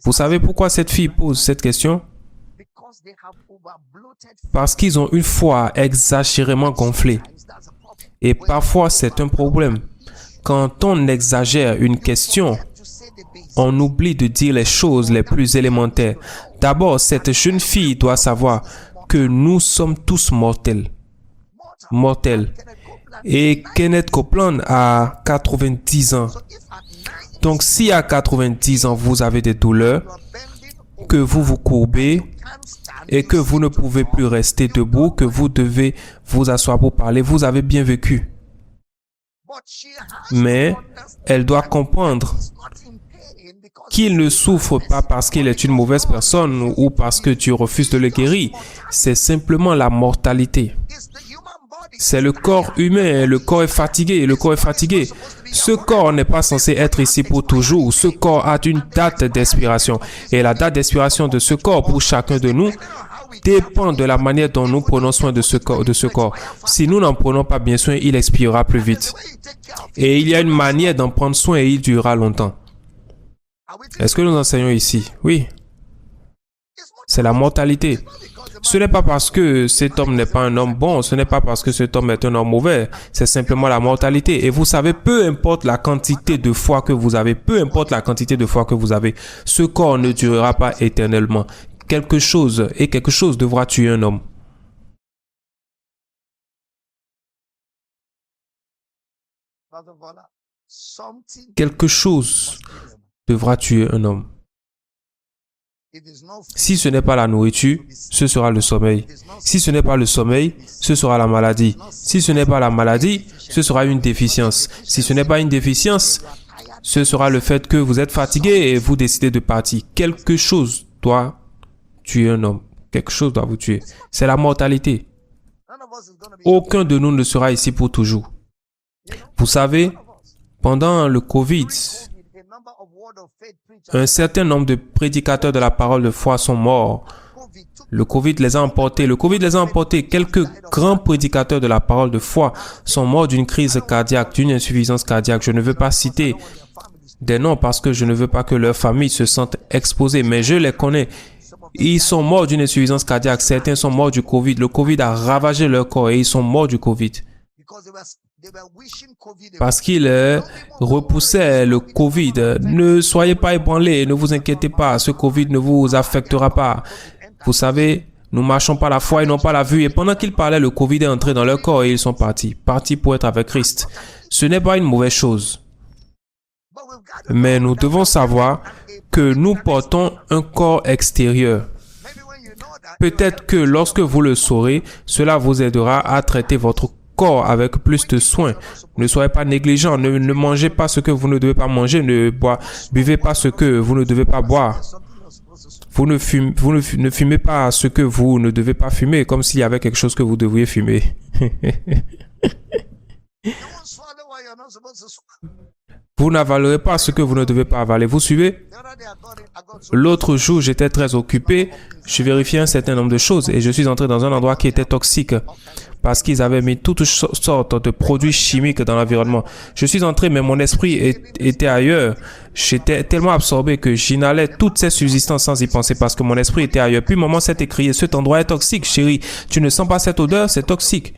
Speaker 1: Vous savez pourquoi cette fille pose cette question? Parce qu'ils ont une foi exagérément gonflée. Et parfois, c'est un problème. Quand on exagère une question, on oublie de dire les choses les plus élémentaires. D'abord, cette jeune fille doit savoir que nous sommes tous mortels. Mortels. Et Kenneth Copeland a 90 ans. Donc, si à 90 ans, vous avez des douleurs, que vous vous courbez et que vous ne pouvez plus rester debout, que vous devez vous asseoir pour parler, vous avez bien vécu. Mais elle doit comprendre qu'il ne souffre pas parce qu'il est une mauvaise personne ou parce que tu refuses de le guérir. C'est simplement la mortalité. C'est le corps humain, le corps est fatigué, le corps est fatigué. Ce corps n'est pas censé être ici pour toujours. Ce corps a une date d'expiration. Et la date d'expiration de ce corps pour chacun de nous dépend de la manière dont nous prenons soin de ce corps. Si nous n'en prenons pas bien soin, il expirera plus vite. Et il y a une manière d'en prendre soin et il durera longtemps. Est-ce que nous enseignons ici? Oui. C'est la mortalité. Ce n'est pas parce que cet homme n'est pas un homme bon, ce n'est pas parce que cet homme est un homme mauvais, c'est simplement la mortalité. Et vous savez, peu importe la quantité de foi que vous avez, ce corps ne durera pas éternellement. Quelque chose devra tuer un homme. Quelque chose devra tuer un homme. Si ce n'est pas la nourriture, ce sera le sommeil. Si ce n'est pas le sommeil, ce sera la maladie. Si ce n'est pas la maladie, ce sera une déficience. Si ce n'est pas une déficience, ce sera le fait que vous êtes fatigué et vous décidez de partir. Quelque chose doit tuer un homme. Quelque chose doit vous tuer. C'est la mortalité. Aucun de nous ne sera ici pour toujours. Vous savez, pendant le COVID, un certain nombre de prédicateurs de la parole de foi sont morts. Le COVID les a emportés. Quelques grands prédicateurs de la parole de foi sont morts d'une crise cardiaque, d'une insuffisance cardiaque. Je ne veux pas citer des noms parce que je ne veux pas que leurs familles se sentent exposées, mais je les connais. Ils sont morts d'une insuffisance cardiaque. Certains sont morts du COVID. Le COVID a ravagé leur corps et ils sont morts du COVID. Parce qu'ils repoussaient le COVID. Ne soyez pas ébranlés, ne vous inquiétez pas, ce COVID ne vous affectera pas. Vous savez, nous marchons par la foi et non pas la vue. Et pendant qu'ils parlaient, le COVID est entré dans leur corps et ils sont partis pour être avec Christ. Ce n'est pas une mauvaise chose. Mais nous devons savoir que nous portons un corps extérieur. Peut-être que lorsque vous le saurez, cela vous aidera à traiter votre corps avec plus de soin. Ne soyez pas négligents, ne mangez pas ce que vous ne devez pas manger, ne buvez pas ce que vous ne devez pas boire. Vous ne fumez pas ce que vous ne devez pas fumer, comme s'il y avait quelque chose que vous devriez fumer. Vous n'avalerez pas ce que vous ne devez pas avaler. Vous suivez? L'autre jour, j'étais très occupé. Je vérifiais un certain nombre de choses et je suis entré dans un endroit qui était toxique parce qu'ils avaient mis toutes sortes de produits chimiques dans l'environnement. Je suis entré, mais mon esprit était ailleurs. J'étais tellement absorbé que j'inhalais toutes ces substances sans y penser parce que mon esprit était ailleurs. Puis maman s'est écriée, cet endroit est toxique, chérie. Tu ne sens pas cette odeur? C'est toxique.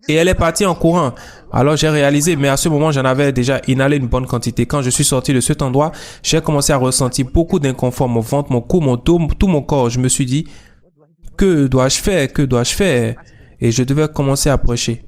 Speaker 1: Et elle est partie en courant. Alors j'ai réalisé, mais à ce moment, j'en avais déjà inhalé une bonne quantité. Quand je suis sorti de cet endroit, j'ai commencé à ressentir beaucoup d'inconfort. Mon ventre, mon cou, mon dos, tout mon corps. Je me suis dit, que dois-je faire? Que dois-je faire? Et je devais commencer à prêcher.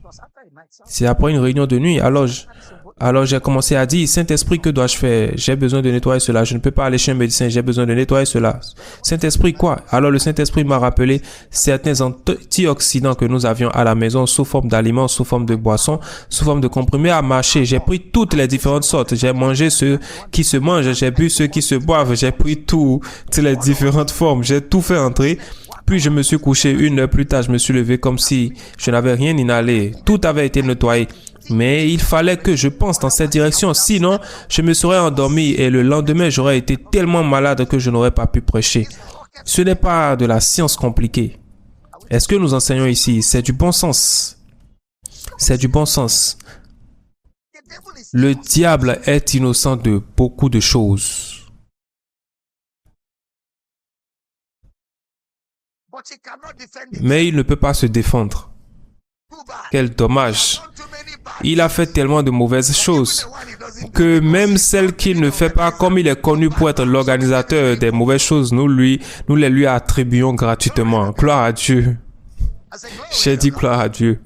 Speaker 1: C'est après une réunion de nuit. Alors j'ai commencé à dire, Saint-Esprit, que dois-je faire? J'ai besoin de nettoyer cela. Je ne peux pas aller chez un médecin. J'ai besoin de nettoyer cela. Saint-Esprit, quoi? Alors le Saint-Esprit m'a rappelé certains antioxydants que nous avions à la maison sous forme d'aliments, sous forme de boissons, sous forme de comprimés à mâcher. J'ai pris toutes les différentes sortes. J'ai mangé ceux qui se mangent. J'ai bu ceux qui se boivent. J'ai pris toutes les différentes formes. J'ai tout fait entrer. Puis je me suis couché 1 heure plus tard. Je me suis levé comme si je n'avais rien inhalé. Tout avait été nettoyé. Mais il fallait que je pense dans cette direction. Sinon, je me serais endormi et le lendemain, j'aurais été tellement malade que je n'aurais pas pu prêcher. Ce n'est pas de la science compliquée. Est-ce que nous enseignons ici? C'est du bon sens. C'est du bon sens. Le diable est innocent de beaucoup de choses. Mais il ne peut pas se défendre. Quel dommage. Il a fait tellement de mauvaises choses que même celles qu'il ne fait pas, comme il est connu pour être l'organisateur des mauvaises choses, nous les lui attribuons gratuitement. Gloire à Dieu. J'ai dit gloire à Dieu.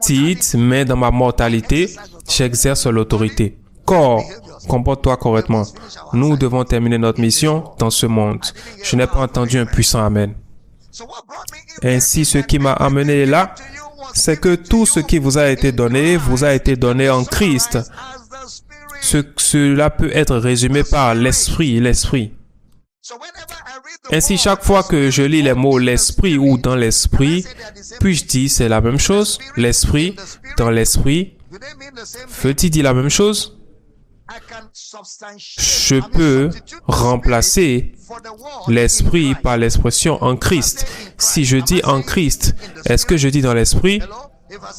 Speaker 1: Dites, mais dans ma mortalité, j'exerce l'autorité. Corps, comporte-toi correctement. Nous devons terminer notre mission dans ce monde. Je n'ai pas entendu un puissant amen. Ainsi, ce qui m'a amené là, c'est que tout ce qui vous a été donné en Christ. Cela peut être résumé par l'esprit, l'esprit. Ainsi, chaque fois que je lis les mots l'esprit ou dans l'esprit, puis je dis c'est la même chose, l'esprit, dans l'esprit, veut-il dire la même chose? Je peux remplacer l'esprit par l'expression en Christ. Si je dis en Christ, est-ce que je dis dans l'esprit?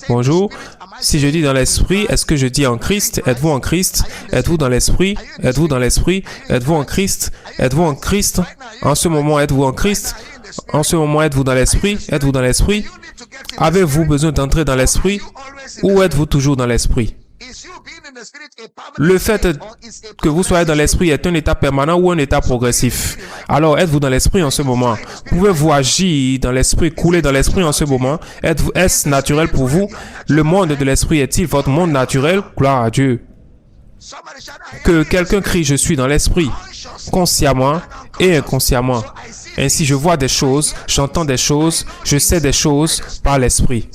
Speaker 1: Bonjour. Si je dis dans l'esprit, est-ce que je dis en Christ? Êtes-vous en Christ? Êtes-vous dans l'esprit? Êtes-vous dans l'esprit? Êtes-vous en Christ? Êtes-vous en Christ? En ce moment, êtes-vous en Christ? En ce moment, êtes-vous dans l'esprit? Êtes-vous dans l'esprit? Avez-vous besoin d'entrer dans l'esprit? Ou êtes-vous toujours dans l'esprit? Le fait que vous soyez dans l'esprit est un état permanent ou un état progressif. Alors, êtes-vous dans l'esprit en ce moment? Pouvez-vous agir dans l'esprit, couler dans l'esprit en ce moment? Est-ce naturel pour vous? Le monde de l'esprit est-il votre monde naturel? Gloire à Dieu. Que quelqu'un crie, je suis dans l'esprit, consciemment et inconsciemment. Ainsi, je vois des choses, j'entends des choses, je sais des choses par l'esprit.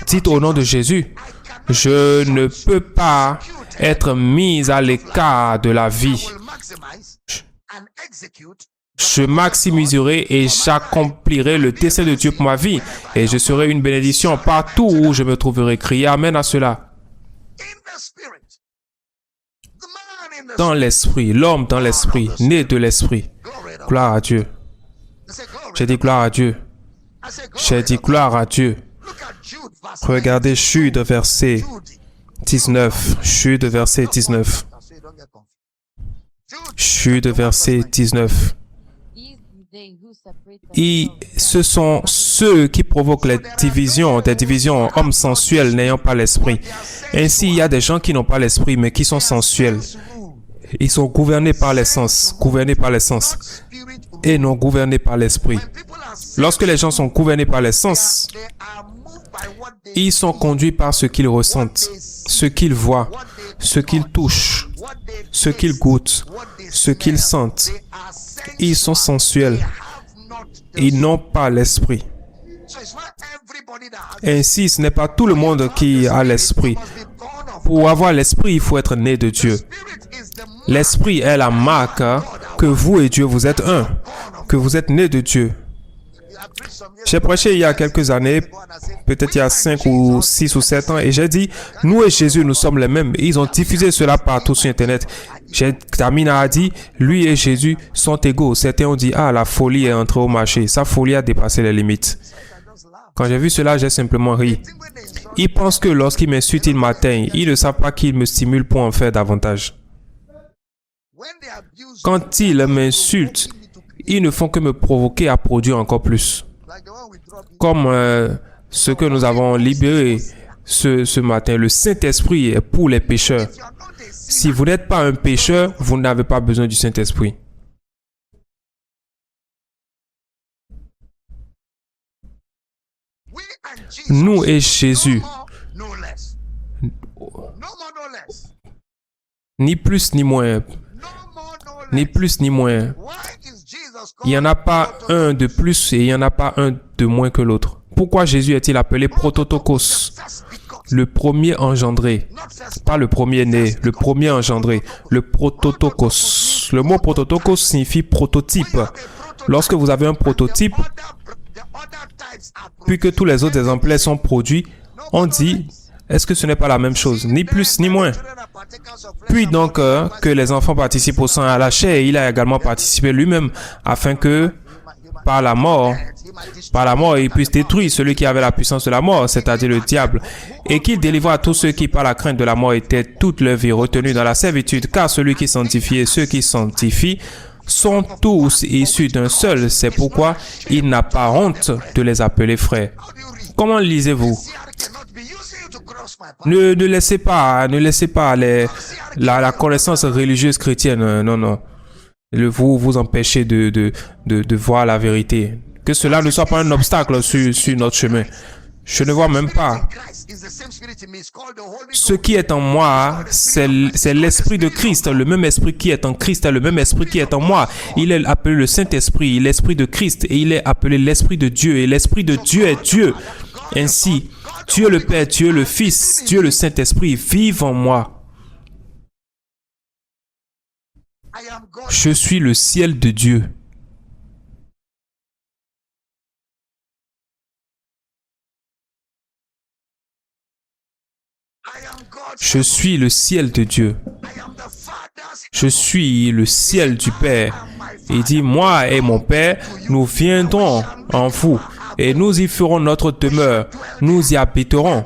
Speaker 1: Dites au nom de Jésus. Je ne peux pas être mis à l'écart de la vie. Je maximiserai et j'accomplirai le dessein de Dieu pour ma vie. Et je serai une bénédiction partout où je me trouverai. Criez Amen à cela. Dans l'esprit, l'homme dans l'esprit, né de l'esprit. Gloire à Dieu. J'ai dit gloire à Dieu. J'ai dit gloire à Dieu. Regardez Jude verset 19. Jude verset 19. Jude verset 19. Et ce sont ceux qui provoquent les divisions, des divisions hommes sensuels n'ayant pas l'esprit. Ainsi, il y a des gens qui n'ont pas l'esprit, mais qui sont sensuels. Ils sont gouvernés par les sens, et non gouvernés par l'esprit. Lorsque les gens sont gouvernés par les sens, ils sont conduits par ce qu'ils ressentent, ce qu'ils voient, ce qu'ils touchent, ce qu'ils goûtent, ce qu'ils sentent. Ils sont sensuels. Ils n'ont pas l'esprit. Ainsi, ce n'est pas tout le monde qui a l'esprit. Pour avoir l'esprit, il faut être né de Dieu. L'esprit est la marque que vous et Dieu, vous êtes un, que vous êtes né de Dieu. J'ai prêché il y a quelques années, peut-être il y a 5 ou 6 ou 7 ans, et j'ai dit, nous et Jésus, nous sommes les mêmes. Et ils ont diffusé cela partout sur Internet. Tamina a dit, lui et Jésus sont égaux. Certains ont dit, ah, la folie est entrée au marché. Sa folie a dépassé les limites. Quand j'ai vu cela, j'ai simplement ri. Ils pensent que lorsqu'ils m'insultent, ils m'atteignent. Ils ne savent pas qu'ils me stimulent pour en faire davantage. Quand ils m'insultent, ils ne font que me provoquer à produire encore plus. Comme ce que nous avons libéré ce matin. Le Saint-Esprit est pour les pécheurs. Si vous n'êtes pas un pécheur, vous n'avez pas besoin du Saint-Esprit. Nous et Jésus, ni plus ni moins, ni plus ni moins. Il n'y en a pas un de plus et il n'y en a pas un de moins que l'autre. Pourquoi Jésus est-il appelé Prototokos? Le premier engendré, pas le premier né, le premier engendré, le Prototokos. Le mot Prototokos signifie prototype. Lorsque vous avez un prototype, puis que tous les autres exemplaires sont produits, on dit, est-ce que ce n'est pas la même chose? Ni plus ni moins. Puis donc, que les enfants participent au sang et à la chair, il a également participé lui-même, afin que, par la mort, il puisse détruire celui qui avait la puissance de la mort, c'est-à-dire le diable, et qu'il délivre à tous ceux qui, par la crainte de la mort, étaient toute leur vie retenus dans la servitude, car celui qui sanctifie et ceux qui sanctifient sont tous issus d'un seul. C'est pourquoi il n'a pas honte de les appeler frères. Comment lisez-vous? Ne laissez pas la connaissance religieuse chrétienne, non. Vous empêchez de voir la vérité. Que cela ne soit pas un obstacle sur notre chemin. Je ne vois même pas. Ce qui est en moi, c'est l'esprit de Christ. Le même esprit qui est en Christ est le même esprit qui est en moi. Il est appelé le Saint-Esprit, l'esprit de Christ, et il est appelé l'esprit de Dieu. Et l'esprit de Dieu est Dieu. Ainsi, Dieu le Père, Dieu le Fils, Dieu le Saint-Esprit vivent en moi. Je suis le ciel de Dieu. Je suis le ciel de Dieu. Je suis le ciel du Père. Il dit, moi et mon Père, nous viendrons en vous et nous y ferons notre demeure. Nous y habiterons.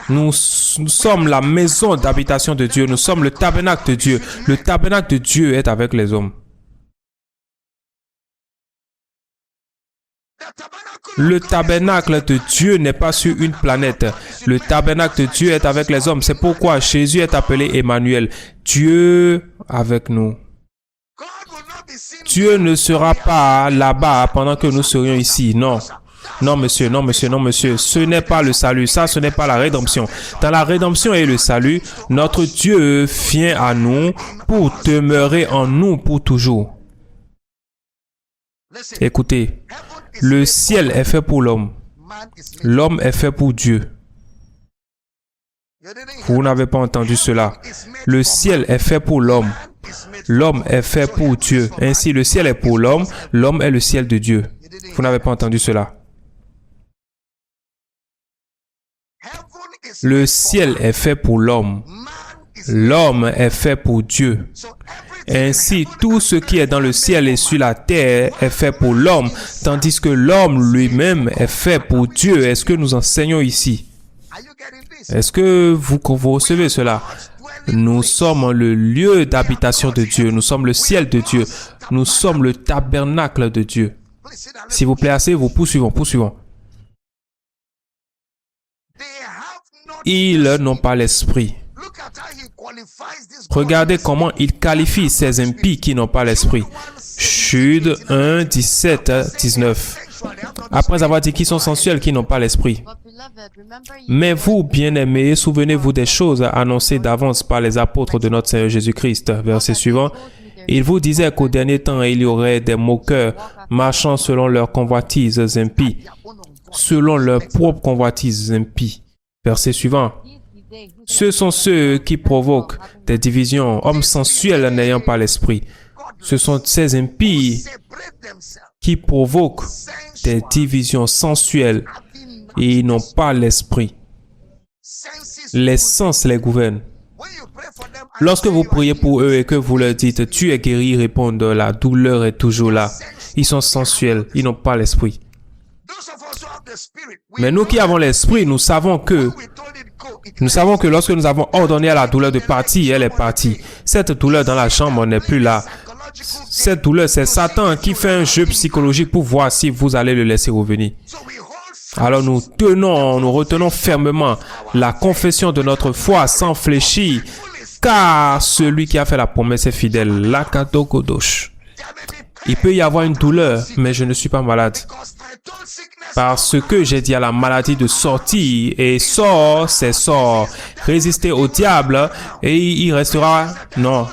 Speaker 1: Nous sommes la maison d'habitation de Dieu. Nous sommes le tabernacle de Dieu. Le tabernacle de Dieu est avec les hommes. Le tabernacle de Dieu n'est pas sur une planète. Le tabernacle de Dieu est avec les hommes. C'est pourquoi Jésus est appelé Emmanuel. Dieu avec nous. Dieu ne sera pas là-bas pendant que nous serions ici. Non. Non, monsieur, non, monsieur, non, monsieur. Ce n'est pas le salut. Ça, ce n'est pas la rédemption. Dans la rédemption et le salut, notre Dieu vient à nous pour demeurer en nous pour toujours. Écoutez, le ciel est fait pour l'homme. L'homme est fait pour Dieu. Vous n'avez pas entendu cela. Le ciel est fait pour l'homme. L'homme est fait pour Dieu. Ainsi, le ciel est pour l'homme. L'homme est le ciel de Dieu. Vous n'avez pas entendu cela. Le ciel est fait pour l'homme. L'homme est fait pour Dieu. Ainsi, tout ce qui est dans le ciel et sur la terre est fait pour l'homme, tandis que l'homme lui-même est fait pour Dieu. Est-ce que nous enseignons ici? Est-ce que vous recevez cela? Nous sommes le lieu d'habitation de Dieu. Nous sommes le ciel de Dieu. Nous sommes le tabernacle de Dieu. S'il vous plaît, asseyez-vous. Poursuivons. Ils n'ont pas l'esprit. Regardez comment il qualifie ces impies qui n'ont pas l'esprit. Jude 1, 17, 19. Après avoir dit qu'ils sont sensuels, qui n'ont pas l'esprit. Mais vous, bien-aimés, souvenez-vous des choses annoncées d'avance par les apôtres de notre Seigneur Jésus-Christ. Verset suivant. Il vous disait qu'au dernier temps, il y aurait des moqueurs marchant selon leurs convoitises impies, selon leurs propres convoitises impies. Verset suivant. Ce sont ceux qui provoquent des divisions, hommes sensuels n'ayant pas l'esprit. Ce sont ces impies qui provoquent des divisions sensuelles et ils n'ont pas l'esprit. Les sens les gouvernent. Lorsque vous priez pour eux et que vous leur dites « Tu es guéri », ils répondent « La douleur est toujours là ». Ils sont sensuels, ils n'ont pas l'esprit. Mais nous qui avons l'esprit, nous savons que lorsque nous avons ordonné à la douleur de partir, elle est partie. Cette douleur dans la chambre n'est plus là. Cette douleur, c'est Satan qui fait un jeu psychologique pour voir si vous allez le laisser revenir. Alors nous retenons fermement la confession de notre foi sans fléchir, car celui qui a fait la promesse est fidèle. Lakadokodosh. Il peut y avoir une douleur, mais je ne suis pas malade. Parce que j'ai dit à la maladie de sortir, et sort, c'est sort. Résistez au diable, et il restera... Non.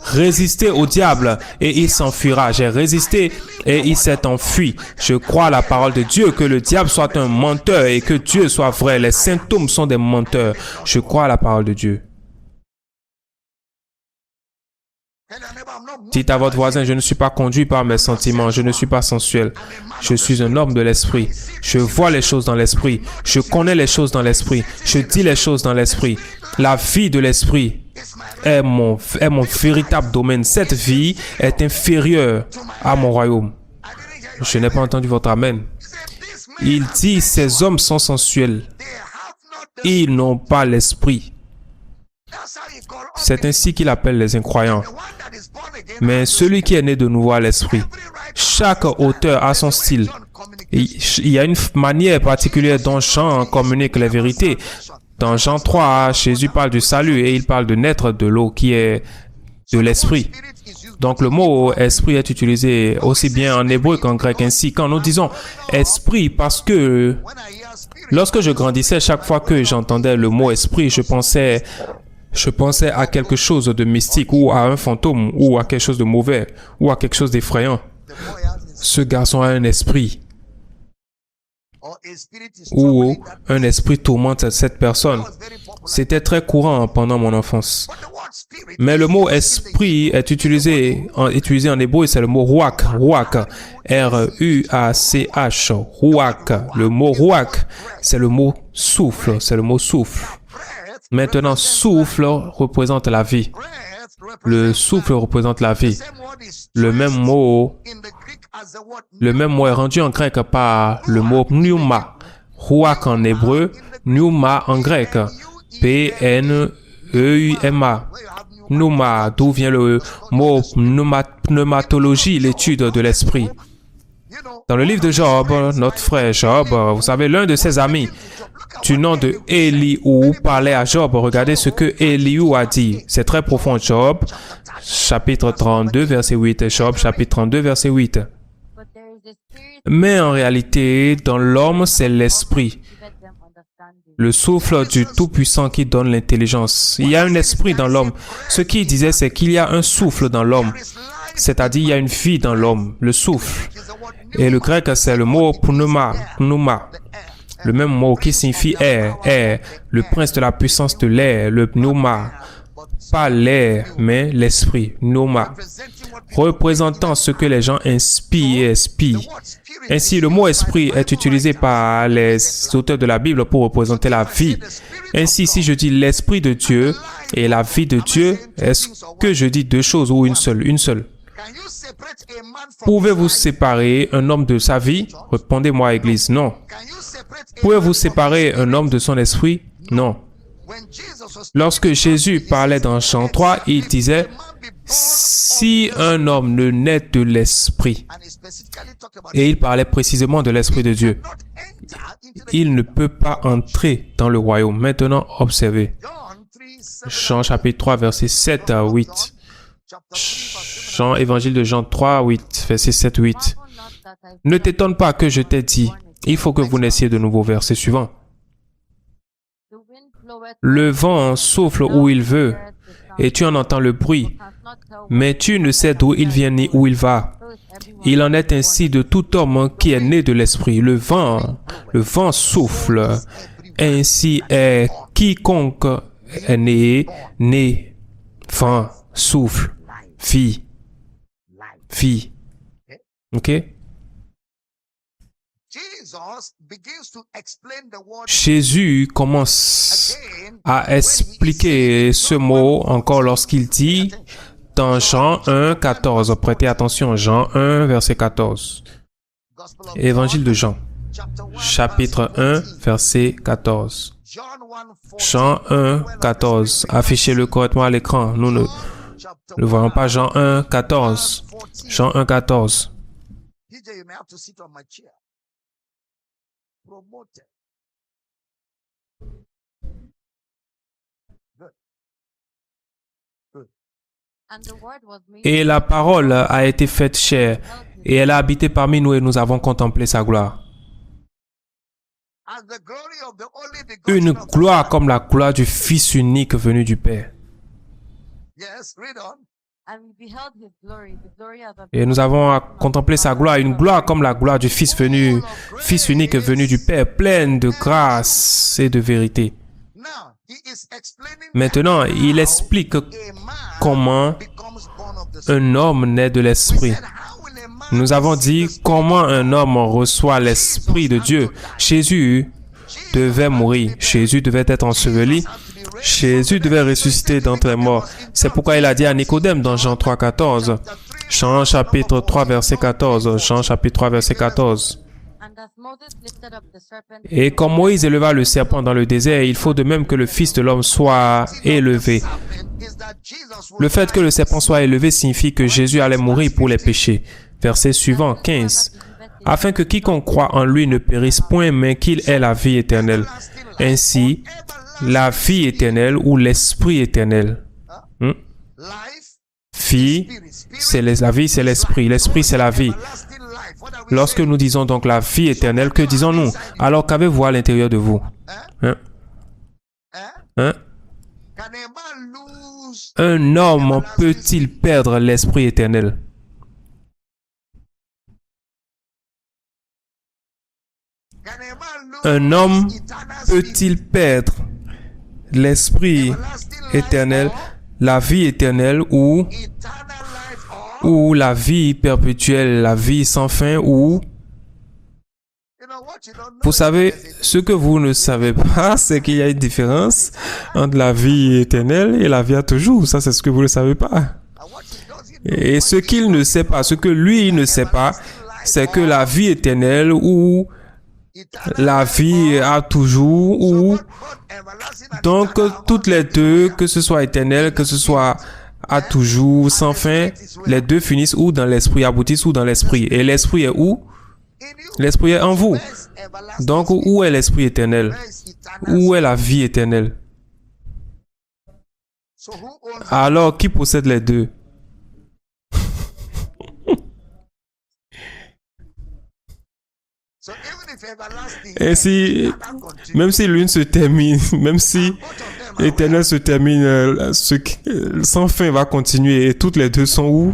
Speaker 1: Résistez au diable, et il s'enfuira. J'ai résisté, et il s'est enfui. Je crois à la parole de Dieu, que le diable soit un menteur, et que Dieu soit vrai. Les symptômes sont des menteurs. Je crois à la parole de Dieu. Dites à votre voisin, je ne suis pas conduit par mes sentiments, je ne suis pas sensuel. Je suis un homme de l'esprit. Je vois les choses dans l'esprit. Je connais les choses dans l'esprit. Je dis les choses dans l'esprit. La vie de l'esprit est mon véritable domaine. Cette vie est inférieure à mon royaume. Je n'ai pas entendu votre amen. Il dit, ces hommes sont sensuels. Ils n'ont pas l'esprit. C'est ainsi qu'il appelle les incroyants. Mais celui qui est né de nouveau a l'esprit. Chaque auteur a son style. Il y a une manière particulière dont Jean communique les vérités. Dans Jean 3, Jésus parle du salut et il parle de naître de l'eau qui est de l'esprit. Donc le mot esprit est utilisé aussi bien en hébreu qu'en grec. Ainsi, quand nous disons esprit, parce que lorsque je grandissais, chaque fois que j'entendais le mot esprit, je pensais à quelque chose de mystique ou à un fantôme ou à quelque chose de mauvais ou à quelque chose d'effrayant. Ce garçon a un esprit. où un esprit tourmente cette personne. C'était très courant pendant mon enfance. Mais le mot esprit est utilisé en hébreu, c'est le mot ruach, ruach, R-U-A-C-H, ruach. Le mot ruach, c'est le mot souffle, c'est le mot souffle. Maintenant, souffle représente la vie. Le souffle représente la vie. Le même mot est rendu en grec par le mot pneuma. Ruach en hébreu, pneuma en grec. P-N-E-U-M-A. Pneuma, d'où vient le mot pneumatologie, l'étude de l'esprit. Dans le livre de Job, notre frère Job, vous savez, l'un de ses amis, du nom de Elihu, parlait à Job. Regardez ce que Elihu a dit. C'est très profond. Job, chapitre 32, verset 8. Job, chapitre 32, verset 8. Mais en réalité, dans l'homme, c'est l'esprit, le souffle du Tout-Puissant qui donne l'intelligence. Il y a un esprit dans l'homme. Ce qu'il disait, c'est qu'il y a un souffle dans l'homme. C'est-à-dire, il y a une vie dans l'homme, le souffle. Et le grec, c'est le mot pneuma, pneuma. Le même mot qui signifie air, air. Le prince de la puissance de l'air, le pneuma. Pas l'air, mais l'esprit, pneuma. Représentant ce que les gens inspirent et expirent. Ainsi, le mot esprit est utilisé par les auteurs de la Bible pour représenter la vie. Ainsi, si je dis l'esprit de Dieu et la vie de Dieu, est-ce que je dis deux choses ou une seule? Une seule. Pouvez-vous séparer un homme de sa vie? Répondez-moi, Église, non. Pouvez-vous séparer un homme de son esprit? Non. Lorsque Jésus parlait dans Jean 3, il disait, si un homme ne naît de l'esprit, et il parlait précisément de l'esprit de Dieu, il ne peut pas entrer dans le royaume. Maintenant, observez. Jean chapitre 3, verset 7 à 8. Jean, évangile de Jean 3, 8, verset 7, 8. Ne t'étonne pas que je t'ai dit, il faut que vous naissiez de nouveau. Verset suivant. Le vent souffle où il veut, et tu en entends le bruit, mais tu ne sais d'où il vient ni où il va. Il en est ainsi de tout homme qui est né de l'esprit. Le vent souffle. Ainsi est quiconque est né, vent, souffle, vie. OK? Jésus commence à expliquer ce mot encore lorsqu'il dit dans Jean 1, 14. Prêtez attention, Jean 1, verset 14. Évangile de Jean, chapitre 1, verset 14. Jean 1, 14. Affichez-le correctement à l'écran. Nous ne le voyons pas. Jean 1, 14. Jean 1, 14. Et la parole a été faite chair, et elle a habité parmi nous, et nous avons contemplé sa gloire. Une gloire comme la gloire du Fils unique venu du Père. Et nous avons contemplé sa gloire, une gloire comme la gloire du Fils unique venu du Père, pleine de grâce et de vérité. Maintenant, il explique comment un homme naît de l'esprit. Nous avons dit comment un homme reçoit l'esprit de Dieu. Jésus devait mourir, Jésus devait être enseveli, Jésus devait ressusciter d'entre les morts. C'est pourquoi il a dit à Nicodème dans Jean 3, 14. Jean chapitre 3, verset 14. Jean chapitre 3, verset 14. Et comme Moïse éleva le serpent dans le désert, il faut de même que le Fils de l'homme soit élevé. Le fait que le serpent soit élevé signifie que Jésus allait mourir pour les péchés. Verset suivant, 15. Afin que quiconque croit en lui ne périsse point, mais qu'il ait la vie éternelle. Ainsi, la vie éternelle ou l'esprit éternel. Vie, c'est la vie, c'est l'esprit. L'esprit, c'est la vie. Lorsque nous disons donc la vie éternelle, que disons-nous? Alors qu'avez-vous à l'intérieur de vous? Un homme peut-il perdre l'esprit éternel? Un homme peut-il perdre l'esprit éternel, la vie éternelle ou la vie perpétuelle, la vie sans fin ou... Vous savez, ce que vous ne savez pas, c'est qu'il y a une différence entre la vie éternelle et la vie à toujours. Ça, c'est ce que vous ne savez pas. Et ce qu'il ne sait pas, ce que lui ne sait pas, c'est que la vie éternelle ou la vie à toujours ou... Donc, toutes les deux, que ce soit éternel, que ce soit à toujours, sans fin, les deux finissent où? Dans l'esprit, aboutissent où? Dans l'esprit. Et l'esprit est où? L'esprit est en vous. Donc, où est l'esprit éternel? Où est la vie éternelle? Alors, qui possède les deux? Et si, même si l'une se termine, même si l'éternel se termine, sans fin va continuer et toutes les deux sont où?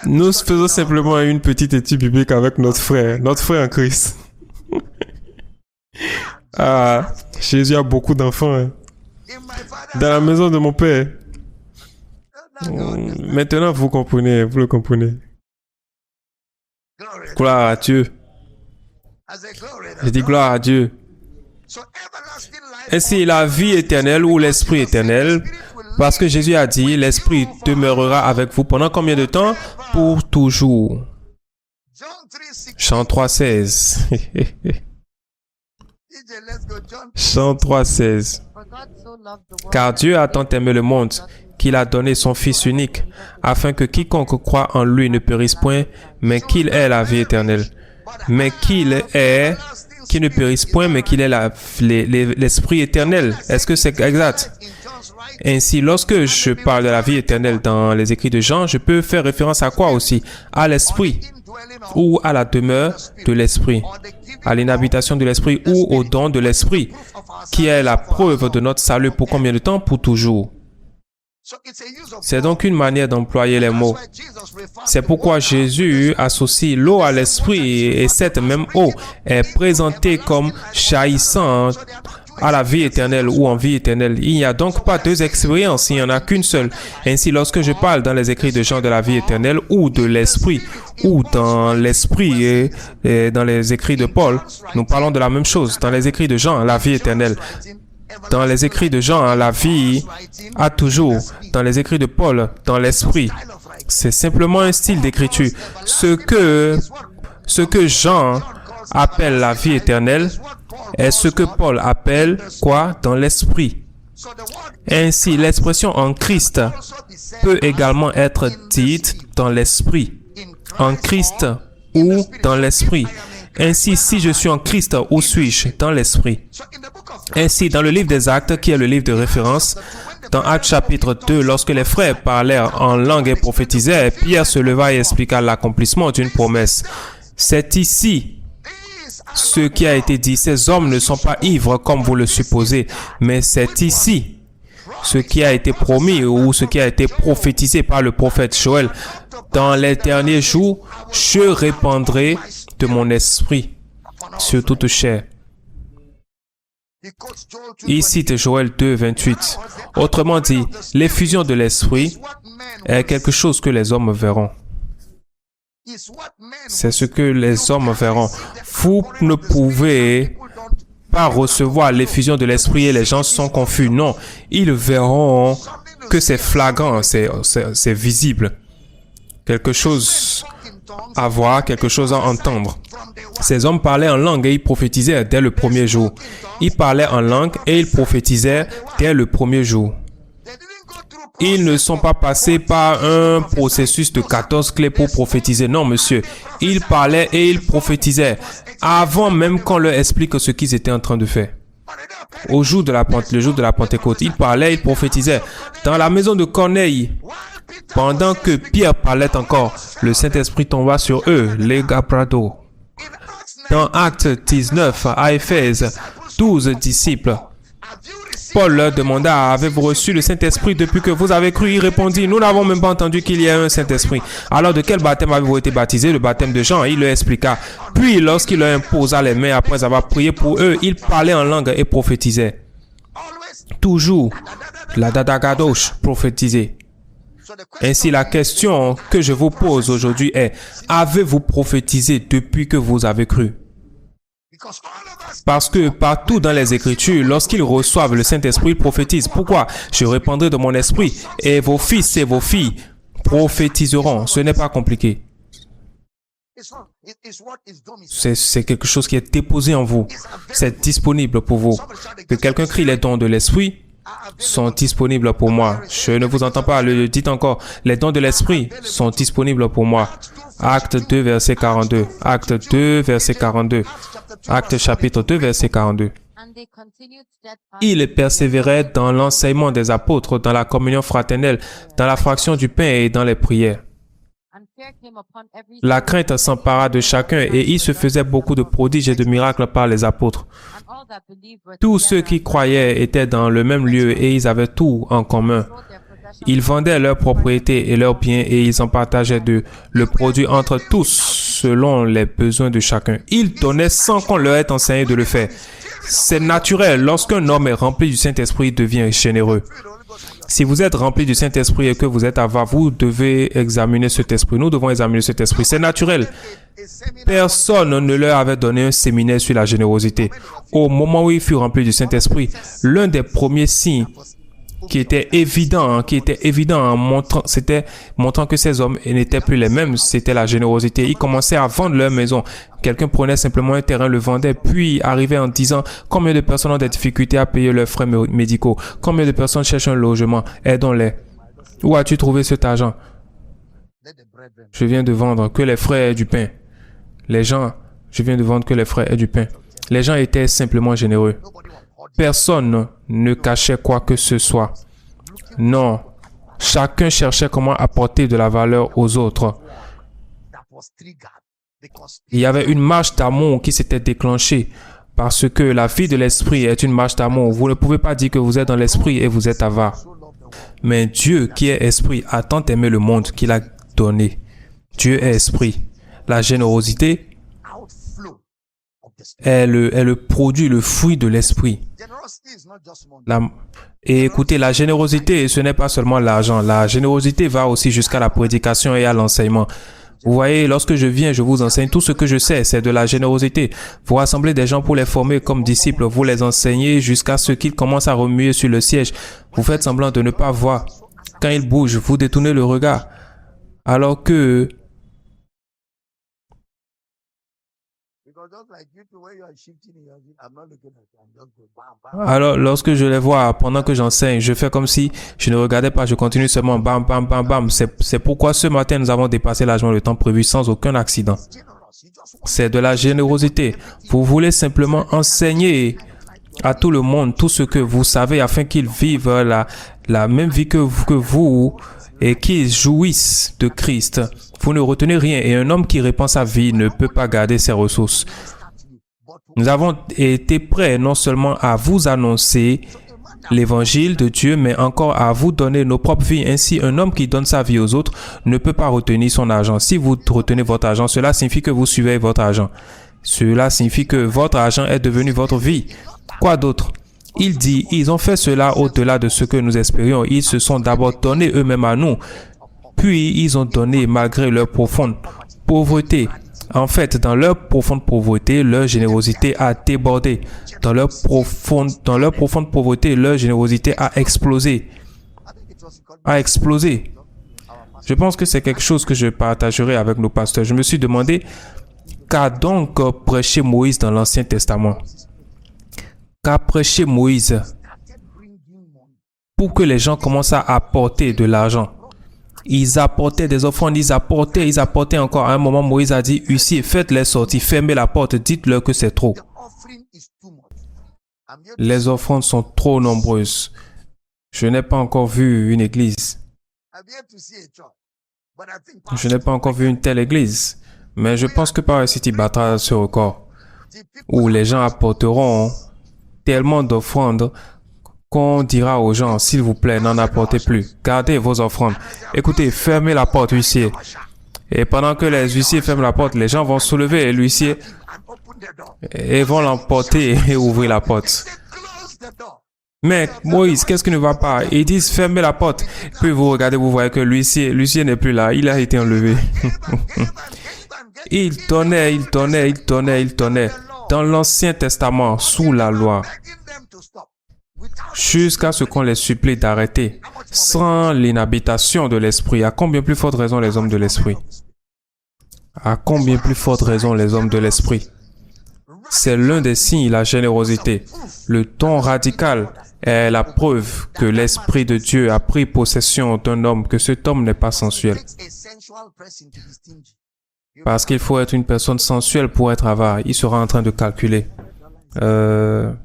Speaker 1: Nous faisons simplement une petite étude biblique avec notre frère en Christ. Ah, Jésus a beaucoup d'enfants. Hein. Dans la maison de mon père. Maintenant, vous comprenez, vous le comprenez. Gloire à Dieu. Je dis gloire à Dieu. Ainsi, la vie éternelle ou l'esprit éternel, parce que Jésus a dit, l'esprit demeurera avec vous pendant combien de temps? Pour toujours. Jean 3,16. Jean 3,16. Car Dieu a tant aimé le monde qu'il a donné son Fils unique, afin que quiconque croit en lui ne périsse point, mais qu'il ait la vie éternelle. Mais qu'il ne périsse point, mais qu'il ait l'esprit éternel. Est-ce que c'est exact? Ainsi, lorsque je parle de la vie éternelle dans les écrits de Jean, je peux faire référence à quoi aussi? À l'esprit, ou à la demeure de l'esprit, à l'inhabitation de l'esprit, ou au don de l'esprit, qui est la preuve de notre salut pour combien de temps? Pour toujours. C'est donc une manière d'employer les mots. C'est pourquoi Jésus associe l'eau à l'esprit et cette même eau est présentée comme jaillissant à la vie éternelle ou en vie éternelle. Il n'y a donc pas deux expériences, il n'y en a qu'une seule. Ainsi, lorsque je parle dans les écrits de Jean de la vie éternelle ou de l'esprit, ou dans l'esprit et dans les écrits de Paul, nous parlons de la même chose. Dans les écrits de Jean, la vie éternelle. Dans les écrits de Jean, la vie à toujours. Dans les écrits de Paul, dans l'esprit. C'est simplement un style d'écriture. Ce que Jean appelle la vie éternelle est ce que Paul appelle quoi? Dans l'esprit. Ainsi, l'expression en Christ peut également être dite dans l'esprit. En Christ ou dans l'esprit. Ainsi, si je suis en Christ, où suis-je? Dans l'esprit. Ainsi, dans le livre des Actes, qui est le livre de référence, dans Actes chapitre 2, lorsque les frères parlèrent en langue et prophétisaient, Pierre se leva et expliqua l'accomplissement d'une promesse. C'est ici ce qui a été dit. Ces hommes ne sont pas ivres comme vous le supposez, mais c'est ici ce qui a été promis ou ce qui a été prophétisé par le prophète Joël. Dans les derniers jours, je répandrai de mon esprit sur toute chair. Il cite Joël 2, 28. Autrement dit, l'effusion de l'esprit est quelque chose que les hommes verront. C'est ce que les hommes verront. Vous ne pouvez pas recevoir l'effusion de l'esprit et les gens sont confus. Non, ils verront que c'est flagrant, c'est visible. Quelque chose à voir, quelque chose à entendre. Ces hommes parlaient en langue et ils prophétisaient dès le premier jour. Ils parlaient en langue et ils prophétisaient dès le premier jour. Ils ne sont pas passés par un processus de 14 clés pour prophétiser. Non, monsieur. Ils parlaient et ils prophétisaient avant même qu'on leur explique ce qu'ils étaient en train de faire. Le jour de la Pentecôte, ils parlaient, ils prophétisaient. Dans la maison de Corneille, pendant que Pierre parlait encore, le Saint-Esprit tomba sur eux, les Gabrado. Dans Actes 19, à Éphèse, 12 disciples. Paul leur demanda, avez-vous reçu le Saint-Esprit depuis que vous avez cru? Il répondit, nous n'avons même pas entendu qu'il y ait un Saint-Esprit. Alors de quel baptême avez-vous été baptisé? Le baptême de Jean. Il leur expliqua. Puis lorsqu'il leur imposa les mains après avoir prié pour eux, il parlait en langue et prophétisait. Toujours, la Dadagadosh prophétisait. Ainsi, la question que je vous pose aujourd'hui est, avez-vous prophétisé depuis que vous avez cru? Parce que partout dans les Écritures, lorsqu'ils reçoivent le Saint-Esprit, ils prophétisent. Pourquoi? Je répandrai de mon esprit et vos fils et vos filles prophétiseront. Ce n'est pas compliqué. C'est quelque chose qui est déposé en vous. C'est disponible pour vous. Que quelqu'un crie, les dons de l'esprit sont disponibles pour moi. Je ne vous entends pas, le dites encore. Les dons de l'esprit sont disponibles pour moi. Acte 2, verset 42. Acte 2, verset 42. Acte chapitre 2, verset 42. Il persévérait dans l'enseignement des apôtres, dans la communion fraternelle, dans la fraction du pain et dans les prières. La crainte s'empara de chacun et il se faisait beaucoup de prodiges et de miracles par les apôtres. Tous ceux qui croyaient étaient dans le même lieu et ils avaient tout en commun. Ils vendaient leurs propriétés et leurs biens et ils en partageaient le produit entre tous selon les besoins de chacun. Ils donnaient sans qu'on leur ait enseigné de le faire. C'est naturel, lorsqu'un homme est rempli du Saint-Esprit, il devient généreux. Si vous êtes rempli du Saint-Esprit et que vous êtes avare, vous devez examiner cet esprit. Nous devons examiner cet esprit. C'est naturel. Personne ne leur avait donné un séminaire sur la générosité. Au moment où il fut rempli du Saint-Esprit, l'un des premiers signes qui était évident en montrant que ces hommes n'étaient plus les mêmes, c'était la générosité. Ils commençaient à vendre leur maison. Quelqu'un prenait simplement un terrain, le vendait, puis arrivait en disant combien de personnes ont des difficultés à payer leurs frais médicaux, combien de personnes cherchent un logement, aidons-les. Où as-tu trouvé cet argent? Je viens de vendre que les frais aient du pain. Je viens de vendre que les frais aient du pain. Les gens étaient simplement généreux. Personne ne cachait quoi que ce soit. Non, chacun cherchait comment apporter de la valeur aux autres. Il y avait une marche d'amour qui s'était déclenchée parce que la vie de l'esprit est une marche d'amour. Vous ne pouvez pas dire que vous êtes dans l'esprit et vous êtes avare. Mais Dieu qui est esprit a tant aimé le monde qu'il a donné. Dieu est esprit. La générosité est le produit, le fruit de l'esprit. Et écoutez, la générosité, ce n'est pas seulement l'argent. La générosité va aussi jusqu'à la prédication et à l'enseignement. Vous voyez, lorsque je viens, je vous enseigne. Tout ce que je sais, c'est de la générosité. Vous rassemblez des gens pour les former comme disciples. Vous les enseignez jusqu'à ce qu'ils commencent à remuer sur le siège. Vous faites semblant de ne pas voir. Quand ils bougent, vous détournez le regard. Alors que lorsque je les vois, pendant que j'enseigne, je fais comme si je ne regardais pas, je continue seulement bam, bam, bam, bam. C'est pourquoi ce matin, nous avons dépassé largement le temps prévu sans aucun accident. C'est de la générosité. Vous voulez simplement enseigner à tout le monde tout ce que vous savez afin qu'ils vivent la même vie que vous et qu'ils jouissent de Christ. Vous ne retenez rien et un homme qui répand sa vie ne peut pas garder ses ressources. Nous avons été prêts non seulement à vous annoncer l'évangile de Dieu, mais encore à vous donner nos propres vies. Ainsi, un homme qui donne sa vie aux autres ne peut pas retenir son argent. Si vous retenez votre argent, cela signifie que vous suivez votre argent. Cela signifie que votre argent est devenu votre vie. Quoi d'autre? Il dit, ils ont fait cela au-delà de ce que nous espérions. Ils se sont d'abord donnés eux-mêmes à nous. Puis, ils ont donné malgré leur profonde pauvreté. En fait, dans leur profonde pauvreté, leur générosité a débordé. Dans leur profonde pauvreté, leur générosité a explosé. Je pense que c'est quelque chose que je partagerai avec nos pasteurs. Je me suis demandé, qu'a donc prêché Moïse dans l'Ancien Testament? Qu'a prêché Moïse pour que les gens commencent à apporter de l'argent? Ils apportaient des offrandes, ils apportaient encore. À un moment, Moïse a dit, Huissier, faites-les sortir, fermez la porte, dites-leur que c'est trop. Les offrandes sont trop nombreuses. Je n'ai pas encore vu une église. Je n'ai pas encore vu une telle église. Mais je pense que Power City battra ce record, où les gens apporteront tellement d'offrandes qu'on dira aux gens, s'il vous plaît, n'en apportez plus. Gardez vos offrandes. Écoutez, fermez la porte, huissier. Et pendant que les huissiers ferment la porte, les gens vont soulever l'huissier et vont l'emporter et ouvrir la porte. Mais Moïse, qu'est-ce qui ne va pas? Ils disent fermez la porte. Puis vous regardez, vous voyez que l'huissier n'est plus là. Il a été enlevé. Il donnait. Dans l'Ancien Testament, sous la loi, jusqu'à ce qu'on les supplie d'arrêter, sans l'inhabitation de l'Esprit. À combien plus forte raison les hommes de l'Esprit? À combien plus forte raison les hommes de l'Esprit? C'est l'un des signes, la générosité. Le ton radical est la preuve que l'Esprit de Dieu a pris possession d'un homme, que cet homme n'est pas sensuel. Parce qu'il faut être une personne sensuelle pour être avare. Il sera en train de calculer. 100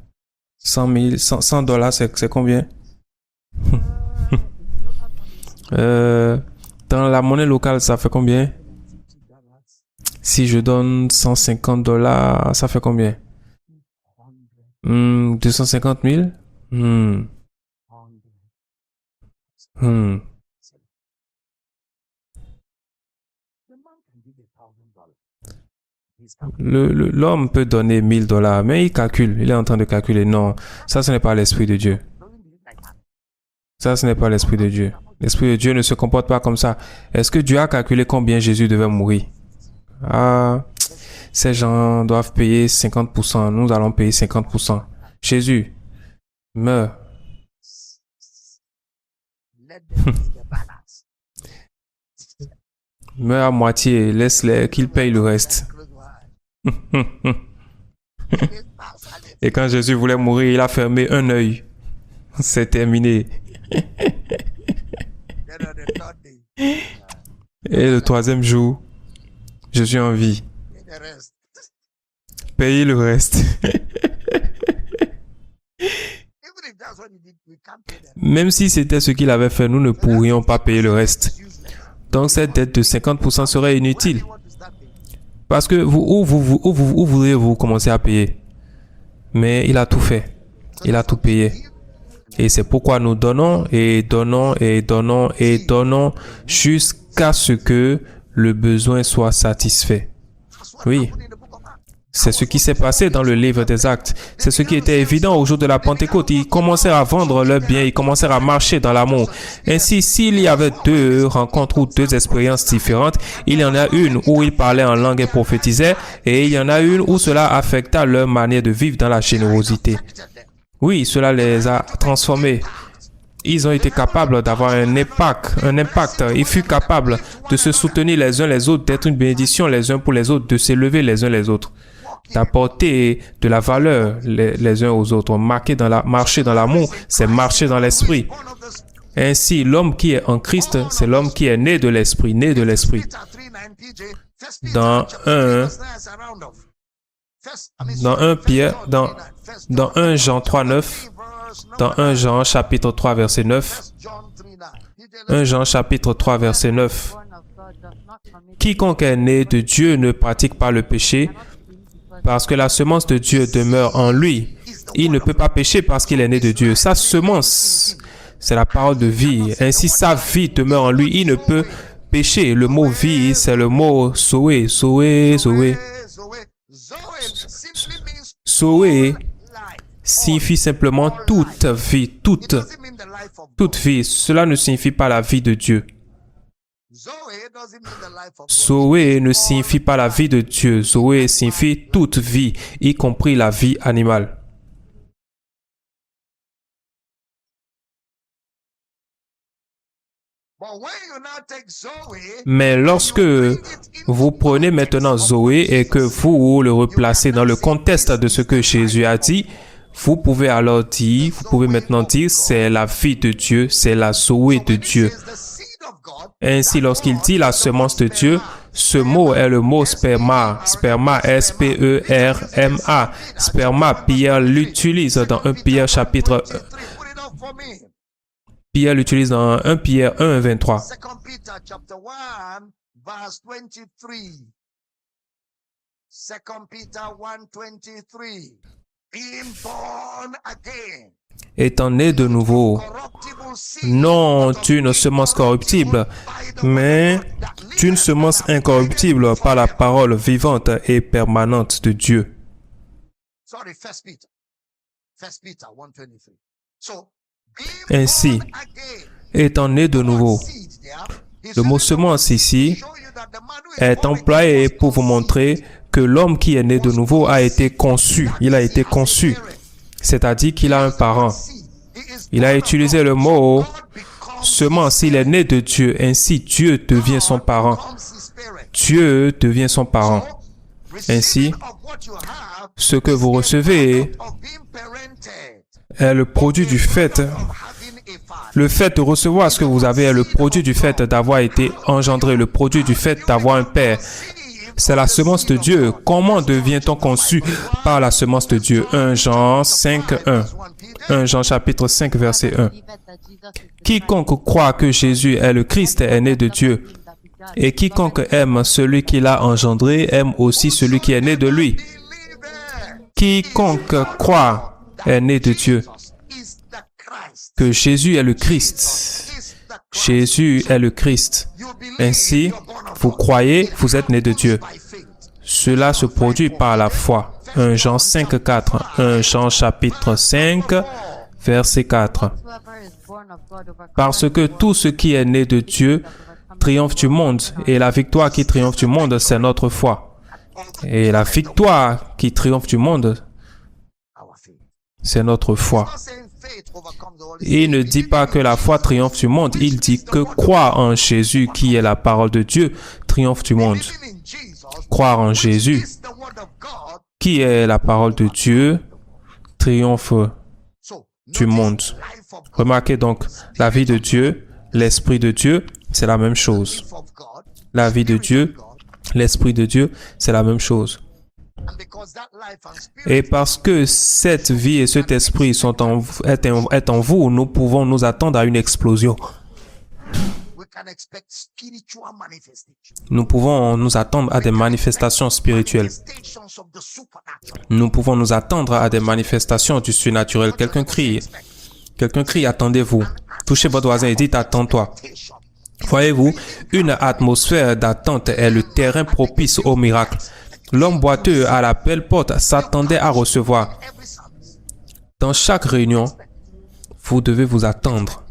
Speaker 1: $, c'est combien? Dans la monnaie locale, ça fait combien? Si je donne 150 $, ça fait combien? 250 000? L'homme peut donner 1000 $, mais il calcule. Il est en train de calculer. Non, ça, ce n'est pas l'Esprit de Dieu. Ça, ce n'est pas l'Esprit de Dieu. L'Esprit de Dieu ne se comporte pas comme ça. Est-ce que Dieu a calculé combien Jésus devait mourir? Ah, ces gens doivent payer 50%. Nous allons payer 50%. Jésus, meurs. Meurs à moitié. Laisse-les qu'ils payent le reste. Et quand Jésus voulait mourir, il a fermé un œil. C'est terminé. Et le troisième jour, je suis en vie. Payez le reste. Même si c'était ce qu'il avait fait, nous ne pourrions pas payer le reste. Donc cette dette de 50% serait inutile. Parce que où voudriez-vous commencer à payer? Mais il a tout fait. Il a tout payé. Et c'est pourquoi nous donnons et donnons et donnons et donnons jusqu'à ce que le besoin soit satisfait. Oui. C'est ce qui s'est passé dans le livre des Actes. C'est ce qui était évident au jour de la Pentecôte. Ils commencèrent à vendre leurs biens, ils commencèrent à marcher dans l'amour. Ainsi, s'il y avait deux rencontres ou deux expériences différentes, il y en a une où ils parlaient en langue et prophétisaient, et il y en a une où cela affecta leur manière de vivre dans la générosité. Oui, cela les a transformés. Ils ont été capables d'avoir un impact. Ils furent capables de se soutenir les uns les autres, d'être une bénédiction les uns pour les autres, de s'élever les uns les autres, d'apporter de la valeur les uns aux autres. Marcher dans l'amour, c'est marcher dans l'esprit. Ainsi, l'homme qui est en Christ, c'est l'homme qui est né de l'esprit, Dans 1 Jean 3, 9, dans 1 Jean chapitre 3, verset 9, 1 Jean chapitre 3, verset 9, quiconque est né de Dieu ne pratique pas le péché, parce que la semence de Dieu demeure en lui. Il ne peut pas pécher parce qu'il est né de Dieu. Sa semence, c'est la parole de vie. Ainsi, sa vie demeure en lui. Il ne peut pécher. Le mot vie, c'est le mot Zoé. Zoé signifie simplement toute vie, toute vie. Cela ne signifie pas la vie de Dieu. Zoé ne signifie pas la vie de Dieu. Zoé signifie toute vie, y compris la vie animale. Mais lorsque vous prenez maintenant Zoé et que vous le replacez dans le contexte de ce que Jésus a dit, vous pouvez maintenant dire, c'est la vie de Dieu, c'est la Zoé de Dieu. Ainsi, lorsqu'il dit la semence de Dieu, ce mot est le mot sperma. Sperma, S-P-E-R-M-A. Sperma, Pierre l'utilise dans 1 Pierre chapitre 1. Pierre l'utilise dans 1 Pierre 1, 23. 2 Peter 1, 23. Being born again. étant né de nouveau, non d'une semence corruptible, mais d'une semence incorruptible par la parole vivante et permanente de Dieu. Ainsi, étant né de nouveau, le mot semence ici est employé pour vous montrer que l'homme qui est né de nouveau a été conçu. Il a été conçu, c'est-à-dire qu'il a un parent. Il a utilisé le mot semence, il est né de Dieu. Ainsi, Dieu devient son parent. Dieu devient son parent. Ainsi, ce que vous recevez est le produit du fait. Le fait de recevoir ce que vous avez est le produit du fait d'avoir été engendré, le produit du fait d'avoir un père. C'est la semence de Dieu. Comment devient-on conçu par la semence de Dieu? 1 Jean 5, 1. 1 Jean chapitre 5, verset 1. Quiconque croit que Jésus est le Christ est né de Dieu. Et quiconque aime celui qui l'a engendré aime aussi celui qui est né de lui. Quiconque croit est né de Dieu. Que Jésus est le Christ. Jésus est le Christ. Ainsi, vous croyez, vous êtes né de Dieu. Cela se produit par la foi. 1 Jean 5, 4. 1 Jean chapitre 5, verset 4. Parce que tout ce qui est né de Dieu triomphe du monde, et la victoire qui triomphe du monde, c'est notre foi. Et la victoire qui triomphe du monde, c'est notre foi. Il ne dit pas que la foi triomphe du monde, il dit que croire en Jésus, qui est la parole de Dieu, triomphe du monde. Croire en Jésus, qui est la parole de Dieu, triomphe du monde. Remarquez donc, la vie de Dieu, l'Esprit de Dieu, c'est la même chose. La vie de Dieu, l'Esprit de Dieu, c'est la même chose. Et parce que cette vie et cet esprit sont est en vous, nous pouvons nous attendre à une explosion. Nous pouvons nous attendre à des manifestations spirituelles. Nous pouvons nous attendre à des manifestations du surnaturel. Quelqu'un crie, attendez-vous. Touchez votre voisin et dites, attends-toi. Voyez-vous, une atmosphère d'attente est le terrain propice au miracle. L'homme boiteux à la belle porte s'attendait à recevoir. Dans chaque réunion, vous devez vous attendre.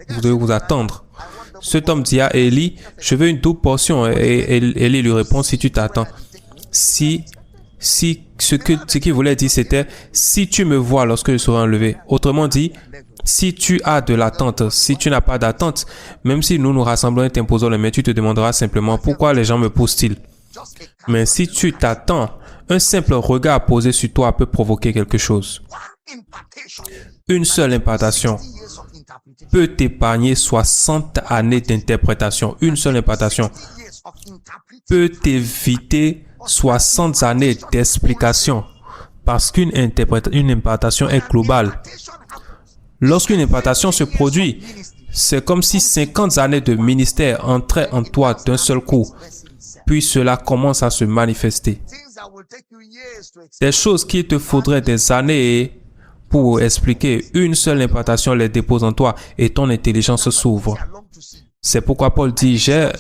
Speaker 1: Vous devez vous attendre. Cet homme dit à Élie, je veux une double portion. Et Élie lui répond, si tu t'attends. Ce qu'il voulait dire, c'était, si tu me vois lorsque je serai enlevé. Autrement dit, si tu as de l'attente, si tu n'as pas d'attente, même si nous nous rassemblons et t'imposons les mains, tu te demanderas simplement, pourquoi les gens me poussent-ils? Mais si tu t'attends, un simple regard posé sur toi peut provoquer quelque chose. Une seule impartation peut t'épargner 60 années d'interprétation. Une seule impartation peut t'éviter 60 années d'explication parce qu'une impartation est globale. Lorsqu'une impartation se produit, c'est comme si 50 années de ministère entraient en toi d'un seul coup. Puis cela commence à se manifester. Des choses qu'il te faudrait des années pour expliquer, une seule impartation les dépose en toi et ton intelligence s'ouvre. C'est pourquoi Paul dit, j'ai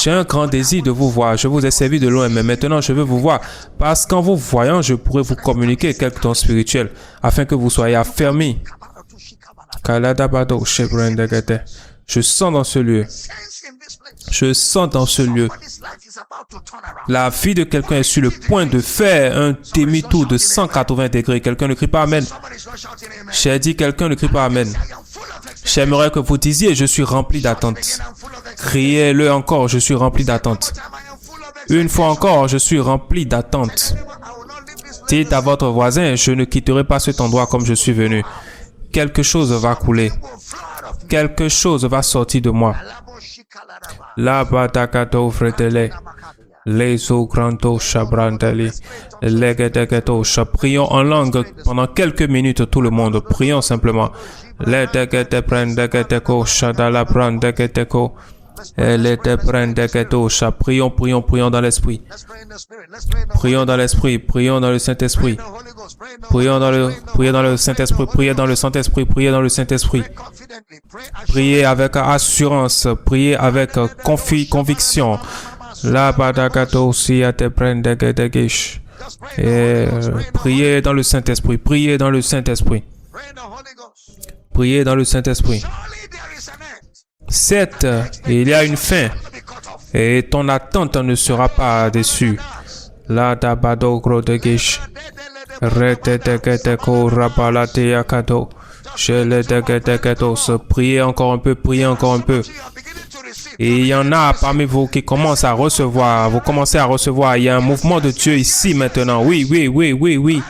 Speaker 1: un grand désir de vous voir. Je vous ai servi de loin, mais maintenant je veux vous voir. Parce qu'en vous voyant, je pourrai vous communiquer quelques dons spirituels afin que vous soyez affermis. Je sens dans ce lieu. Je sens dans ce lieu. La vie de quelqu'un est sur le point de faire un demi-tour de 180 degrés. Quelqu'un ne crie pas Amen. J'ai dit quelqu'un ne crie pas Amen. J'aimerais que vous disiez, je suis rempli d'attente. Criez-le encore, je suis rempli d'attente. Une fois encore, je suis rempli d'attente. Dites à votre voisin, je ne quitterai pas cet endroit comme je suis venu. Quelque chose va couler. Quelque chose va sortir de moi. La batakato fretele. Les ogranto shabrandali. Legedegeto. Prions en langue pendant quelques minutes tout le monde. Prions simplement. Les degete prendegeteko shadala prendegeteko. Prions, prions, prions dans l'esprit. Prions dans l'esprit, prions dans le Saint-Esprit. Priez dans le Saint-Esprit, priez dans le Saint-Esprit, priez dans le Saint-Esprit. Priez avec assurance, priez avec conviction. La badagato si a te prendre gedegish. Et priez dans le Saint-Esprit, priez dans le Saint-Esprit. Priez dans le Saint-Esprit. 7. Il y a une fin. Et ton attente ne sera pas déçue. La dabado grodegish. Reteteketeko rabalate yakado. Priez encore un peu, priez encore un peu. Et il y en a parmi vous qui commencent à recevoir. Vous commencez à recevoir. Il y a un mouvement de Dieu ici maintenant. Oui, oui, oui, oui, oui.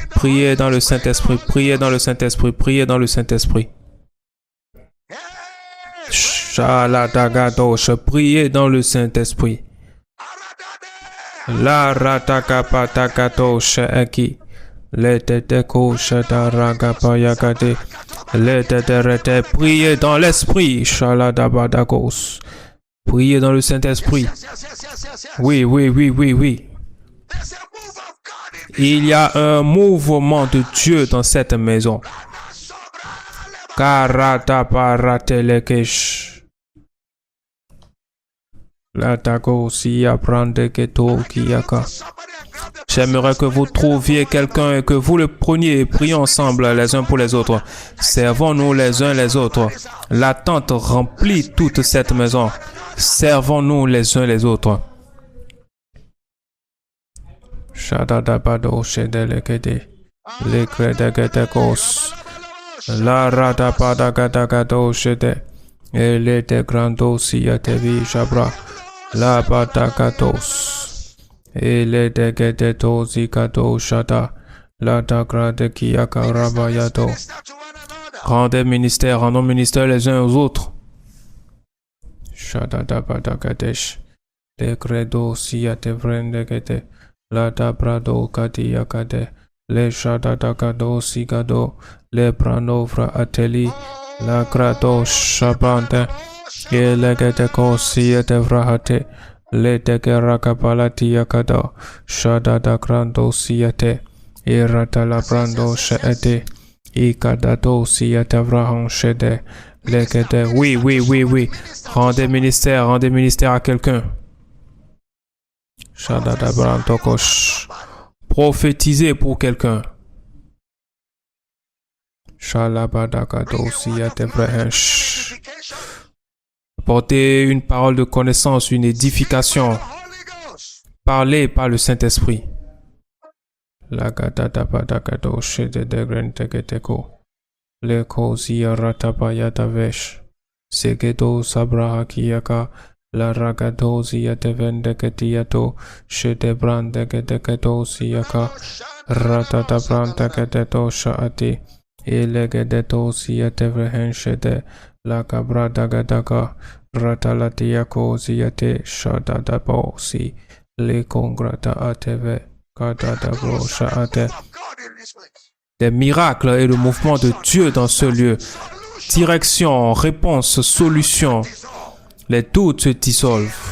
Speaker 1: Priez dans le Saint-Esprit, priez dans le Saint-Esprit, priez dans le Saint-Esprit. Priez dans le Saint-Esprit. La ratakapatakato shaki. Leteteko shadaragapayakate. Leteterete. Priez dans l'Esprit. Shaladabadakos. Priez dans le Saint-Esprit. Oui, oui, oui, oui, oui. Il y a un mouvement de Dieu dans cette maison. Karataparatelekesh. J'aimerais que vous trouviez quelqu'un et que vous le preniez et prions ensemble les uns pour les autres. Servons-nous les uns les autres. L'attente remplit toute cette maison. Servons-nous les uns les autres. La ratapadagado shede. Elle était grande si à tevi jabra. La batakatos. Elle était geteto zikato shada. La dagrade qui akarabayato. Rendez ministère, rendons ministère les uns aux autres. Shada dabadagadesh. Le credo si à te vrende gete. La dabrado kadiakade. Le shada dagado sigado. Le pranovra ateli. La grado shabante. Et le geteko si à te vrahate. Le tekerakapalati yakado. Shada da grando si à te. Et rata la brando shaete. Et kadato si à te vrahan shede. Le gete. Oui, oui, oui, oui. Rendez ministère à quelqu'un. Shada da brantokosh. Prophétisez pour quelqu'un. Portez une parole de connaissance, une édification. Parlez par le Saint-Esprit. La gata tapadakado shede de grenteketeko. Le kozia ratapaya davesh. Segedo sabrahakiyaka. La ragadozia de vendeketiato. Shede brandeketeketo siyaka. Ratata brandeketeto shaati. Elegedeto siate vrehenshede. La cabra dagadaka. Ratalatiako siate. Shadadabo si. Le congrata ateve. Kadadabro shaate. Des miracles et le mouvement de Dieu dans ce lieu. Direction, réponse, solution. Les doutes se dissolvent.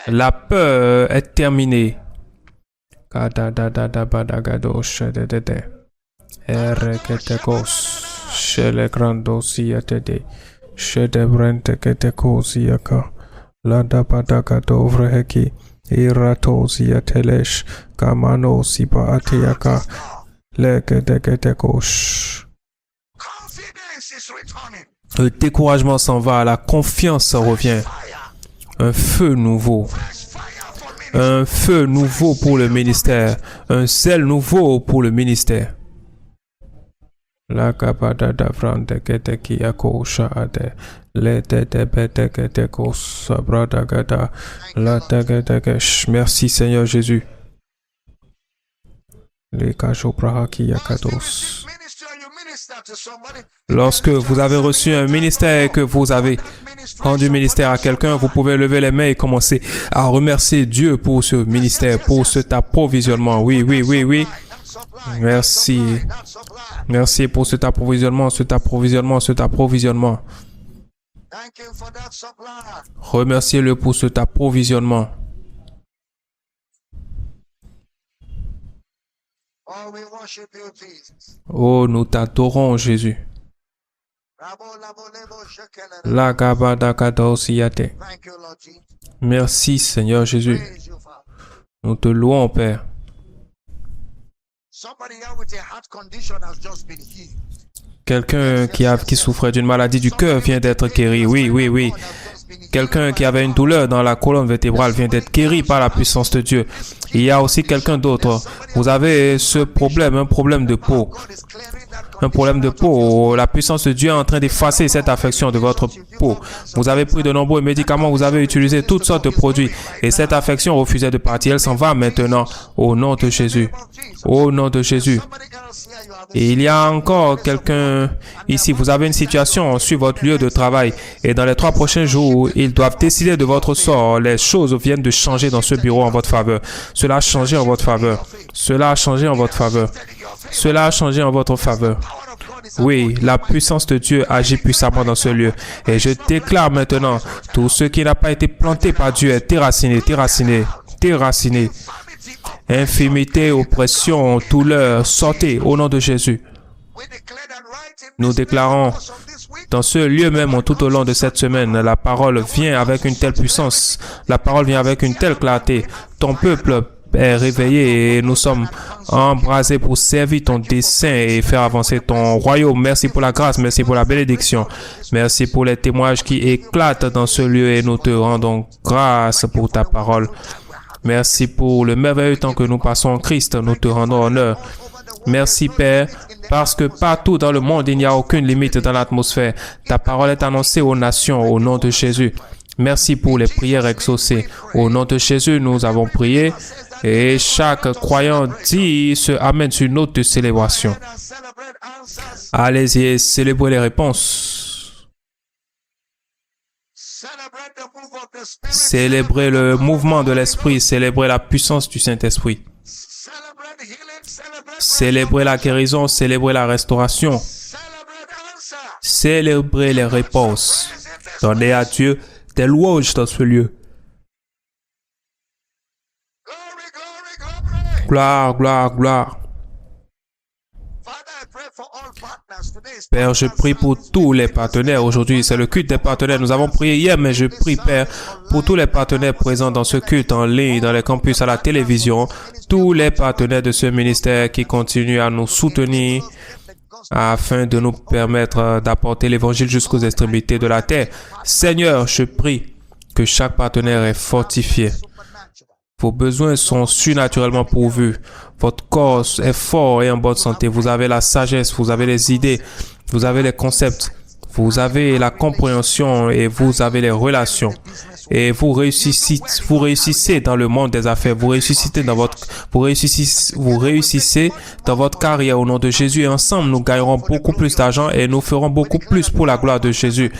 Speaker 1: La peur est terminée. Kadadadabadagado shedede. Ereketekos. Shele grando siatede. Shedebrente ketekos yaka. Ladabadagado vreheki. Irato siatelesh. Kamano sipa ateyaka. Leketeketekos. Le découragement s'en va, la confiance revient. Un feu nouveau. Un feu nouveau pour le ministère. Un zèle nouveau pour le ministère. La kabada davrande keteki akosha ade. Le tetebete keteko sabradagada. La tegedegesh. Merci Seigneur Jésus. Les kajoprahaki yakados. Lorsque vous avez reçu un ministère et que vous avez rendu ministère à quelqu'un, vous pouvez lever les mains et commencer à remercier Dieu pour ce ministère, pour cet approvisionnement. Oui, oui, oui, oui. Merci. Merci pour cet approvisionnement, cet approvisionnement, cet approvisionnement. Remerciez-le pour cet approvisionnement. Oh, nous t'adorons, Jésus. Merci, Seigneur Jésus. Nous te louons, Père. Quelqu'un qui souffrait d'une maladie du cœur vient d'être guéri. Oui, oui, oui. Quelqu'un qui avait une douleur dans la colonne vertébrale vient d'être guéri par la puissance de Dieu. Il y a aussi quelqu'un d'autre. Vous avez ce problème, un problème de peau. Un problème de peau. La puissance de Dieu est en train d'effacer cette affection de votre peau. Vous avez pris de nombreux médicaments, vous avez utilisé toutes sortes de produits. Et cette affection refusait de partir. Elle s'en va maintenant au nom de Jésus. Au nom de Jésus. Et il y a encore quelqu'un ici. Vous avez une situation sur votre lieu de travail. Et dans les 3 prochains jours, ils doivent décider de votre sort. Les choses viennent de changer dans ce bureau en votre faveur. Cela a changé en votre faveur. Cela a changé en votre faveur. Cela a changé en votre faveur. Oui, la puissance de Dieu agit puissamment dans ce lieu. Et je déclare maintenant, tout ce qui n'a pas été planté par Dieu est déraciné, déraciné, déraciné. Infirmité, oppression, douleur, sortez au nom de Jésus. Nous déclarons dans ce lieu même tout au long de cette semaine, la parole vient avec une telle puissance, la parole vient avec une telle clarté. Ton peuple est réveillé et nous sommes embrasés pour servir ton dessein et faire avancer ton royaume. Merci pour la grâce, merci pour la bénédiction. Merci pour les témoignages qui éclatent dans ce lieu et nous te rendons grâce pour ta parole. Merci pour le merveilleux temps que nous passons en Christ. Nous te rendons honneur. Merci, Père, parce que partout dans le monde, il n'y a aucune limite dans l'atmosphère. Ta parole est annoncée aux nations au nom de Jésus. Merci pour les prières exaucées. Au nom de Jésus, nous avons prié et chaque croyant dit ce Amen sur une note de célébration. Allez-y et célébrez les réponses. Célébrez le mouvement de l'Esprit, célébrez la puissance du Saint-Esprit. Célébrez la guérison, célébrez la restauration. Célébrez les réponses. Donnez à Dieu des louanges dans ce lieu. Gloire, gloire, gloire. Père, je prie pour tous les partenaires. Aujourd'hui, c'est le culte des partenaires. Nous avons prié hier, mais je prie, Père, pour tous les partenaires présents dans ce culte en ligne, dans les campus, à la télévision, tous les partenaires de ce ministère qui continuent à nous soutenir afin de nous permettre d'apporter l'évangile jusqu'aux extrémités de la terre. Seigneur, je prie que chaque partenaire est fortifié. Vos besoins sont surnaturellement pourvus. Votre corps est fort et en bonne santé. Vous avez la sagesse, vous avez les idées, vous avez les concepts, vous avez la compréhension et vous avez les relations. Et vous réussissez dans le monde des affaires. Vous réussissez dans votre carrière au nom de Jésus. Et ensemble, nous gagnerons beaucoup plus d'argent et nous ferons beaucoup plus pour la gloire de Jésus.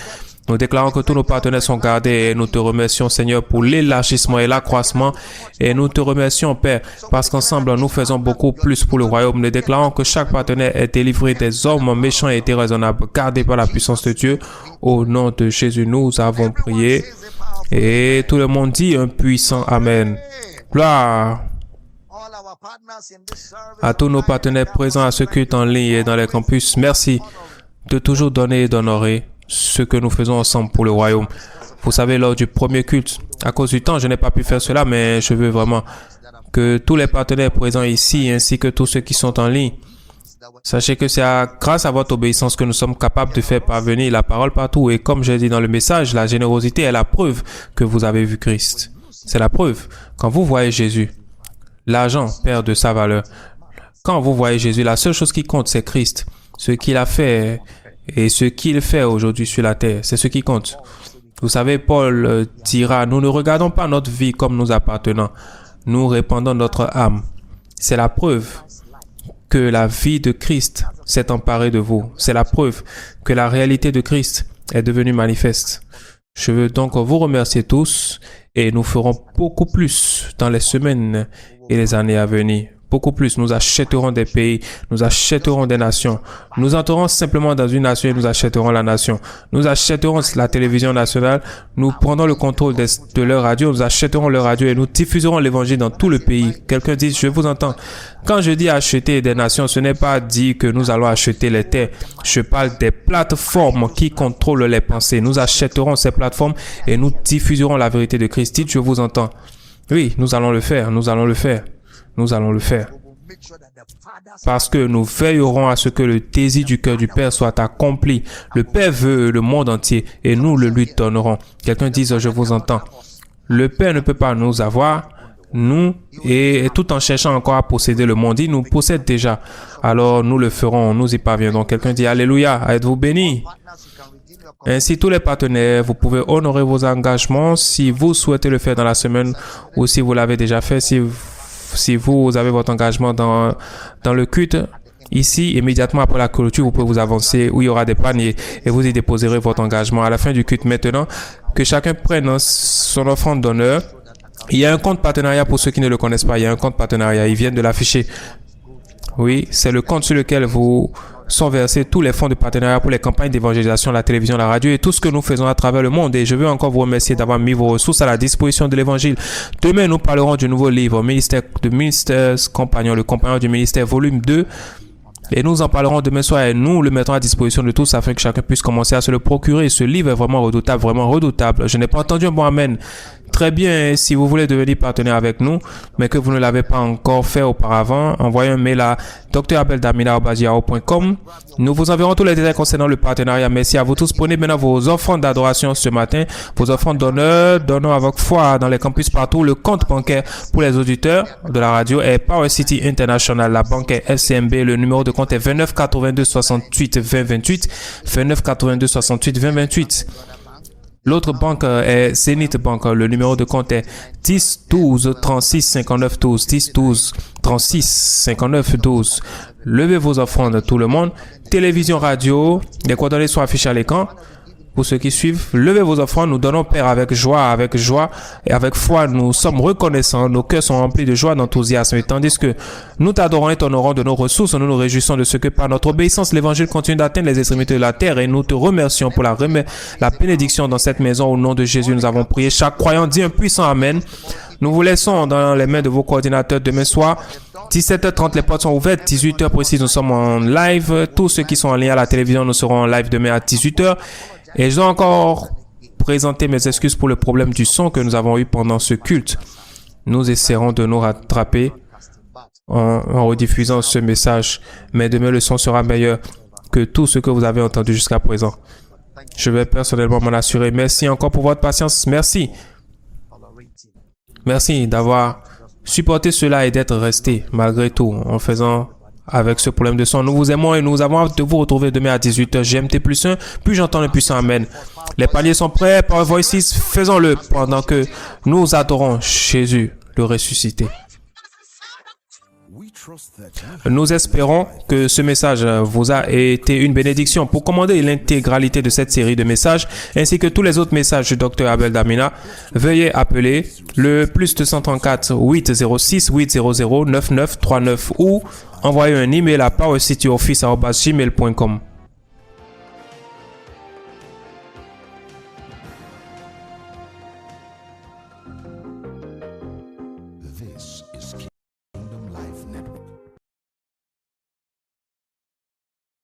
Speaker 1: Nous déclarons que tous nos partenaires sont gardés et nous te remercions, Seigneur, pour l'élargissement et l'accroissement. Et nous te remercions, Père, parce qu'ensemble, nous faisons beaucoup plus pour le royaume. Nous déclarons que chaque partenaire est délivré des hommes méchants et déraisonnables, gardés par la puissance de Dieu. Au nom de Jésus, nous avons prié. Et tout le monde dit un puissant Amen. Gloire à tous nos partenaires présents à ce culte en ligne et dans les campus. Merci de toujours donner et d'honorer ce que nous faisons ensemble pour le royaume. Vous savez, lors du premier culte, à cause du temps, je n'ai pas pu faire cela, mais je veux vraiment que tous les partenaires présents ici, ainsi que tous ceux qui sont en ligne, sachez que c'est grâce à votre obéissance que nous sommes capables de faire parvenir la parole partout. Et comme j'ai dit dans le message, la générosité est la preuve que vous avez vu Christ. C'est la preuve. Quand vous voyez Jésus, l'argent perd de sa valeur. Quand vous voyez Jésus, la seule chose qui compte, c'est Christ. Ce qu'il a fait et ce qu'il fait aujourd'hui sur la terre, c'est ce qui compte. Vous savez, Paul dira, nous ne regardons pas notre vie comme nous appartenant. Nous répandons notre âme. C'est la preuve que la vie de Christ s'est emparée de vous. C'est la preuve que la réalité de Christ est devenue manifeste. Je veux donc vous remercier tous et nous ferons beaucoup plus dans les semaines et les années à venir beaucoup plus. Nous achèterons des pays, nous achèterons des nations. Nous entrerons simplement dans une nation et nous achèterons la nation. Nous achèterons la télévision nationale, nous prendrons le contrôle de leur radio, nous achèterons leur radio et nous diffuserons l'évangile dans tout le pays. Quelqu'un dit, je vous entends. Quand je dis acheter des nations, ce n'est pas dit que nous allons acheter les terres. Je parle des plateformes qui contrôlent les pensées. Nous achèterons ces plateformes et nous diffuserons la vérité de Christ. Dites, je vous entends. Oui, nous allons le faire, nous allons le faire. Nous allons le faire. Parce que nous veillerons à ce que le désir du cœur du Père soit accompli. Le Père veut le monde entier et nous le lui donnerons. Quelqu'un dise, je vous entends. Le Père ne peut pas nous avoir, nous, et tout en cherchant encore à posséder le monde. Il nous possède déjà. Alors nous le ferons, nous y parviendrons. Quelqu'un dit, Alléluia, êtes-vous bénis? Ainsi, tous les partenaires, vous pouvez honorer vos engagements si vous souhaitez le faire dans la semaine ou si vous l'avez déjà fait, si vous avez votre engagement dans le culte, ici, immédiatement après la clôture, vous pouvez vous avancer où il y aura des paniers et vous y déposerez votre engagement. À la fin du culte, maintenant, que chacun prenne son offrande d'honneur. Il y a un compte partenariat pour ceux qui ne le connaissent pas. Il y a un compte partenariat. Ils viennent de l'afficher. Oui, c'est le compte sur lequel vous sont versés tous les fonds de partenariat pour les campagnes d'évangélisation, la télévision, la radio et tout ce que nous faisons à travers le monde. Et je veux encore vous remercier d'avoir mis vos ressources à la disposition de l'évangile. Demain, nous parlerons du nouveau livre, Ministère de Ministères Compagnons, le compagnon du ministère, volume 2. Et nous en parlerons demain soir et nous le mettrons à disposition de tous afin que chacun puisse commencer à se le procurer. Ce livre est vraiment redoutable, vraiment redoutable. Je n'ai pas entendu un bon amen. Très bien, si vous voulez devenir partenaire avec nous, mais que vous ne l'avez pas encore fait auparavant, envoyez un mail à drabeldamina@yahoo.com. Nous vous enverrons tous les détails concernant le partenariat. Merci à vous tous. Prenez maintenant vos offrandes d'adoration ce matin, vos offrandes d'honneur, donnons avec foi dans les campus partout. Le compte bancaire pour les auditeurs de la radio est Power City International. La banque est FCMB. Le numéro de compte est 29 82 68 20 28. 29 82 68 20 28. L'autre banque est Zenith Bank. Le numéro de compte est 10 12 36 59 12. 10 12 36 59 12. Levez vos offrandes, tout le monde. Télévision, radio, les coordonnées sont affichées à l'écran. Pour ceux qui suivent, levez vos offrandes, nous donnons Père avec joie et avec foi. Nous sommes reconnaissants, nos cœurs sont remplis de joie, d'enthousiasme. Et tandis que nous t'adorons et t'honorons de nos ressources, nous nous réjouissons de ce que par notre obéissance, l'évangile continue d'atteindre les extrémités de la terre et nous te remercions pour la bénédiction dans cette maison. Au nom de Jésus, nous avons prié. Chaque croyant dit un puissant Amen. Nous vous laissons dans les mains de vos coordinateurs demain soir. 17h30, les portes sont ouvertes. 18h précis, nous sommes en live. Tous ceux qui sont en lien à la télévision, nous serons en live demain à 18h. Et je dois encore présenter mes excuses pour le problème du son que nous avons eu pendant ce culte. Nous essaierons de nous rattraper en rediffusant ce message. Mais demain, le son sera meilleur que tout ce que vous avez entendu jusqu'à présent. Je vais personnellement m'en assurer. Merci encore pour votre patience. Merci. Merci d'avoir supporté cela et d'être resté malgré tout en faisant avec ce problème de son. Nous vous aimons et nous avons hâte de vous retrouver demain à 18h. GMT+1, puis j'entends le puissant Amen. Les paliers sont prêts, Power Voices, faisons-le pendant que nous adorons Jésus, le ressuscité. Nous espérons que ce message vous a été une bénédiction. Pour commander l'intégralité de cette série de messages, ainsi que tous les autres messages du Dr Abel Damina, veuillez appeler le +234 806 800 9939 ou envoyer un email à powercityoffice@gmail.com.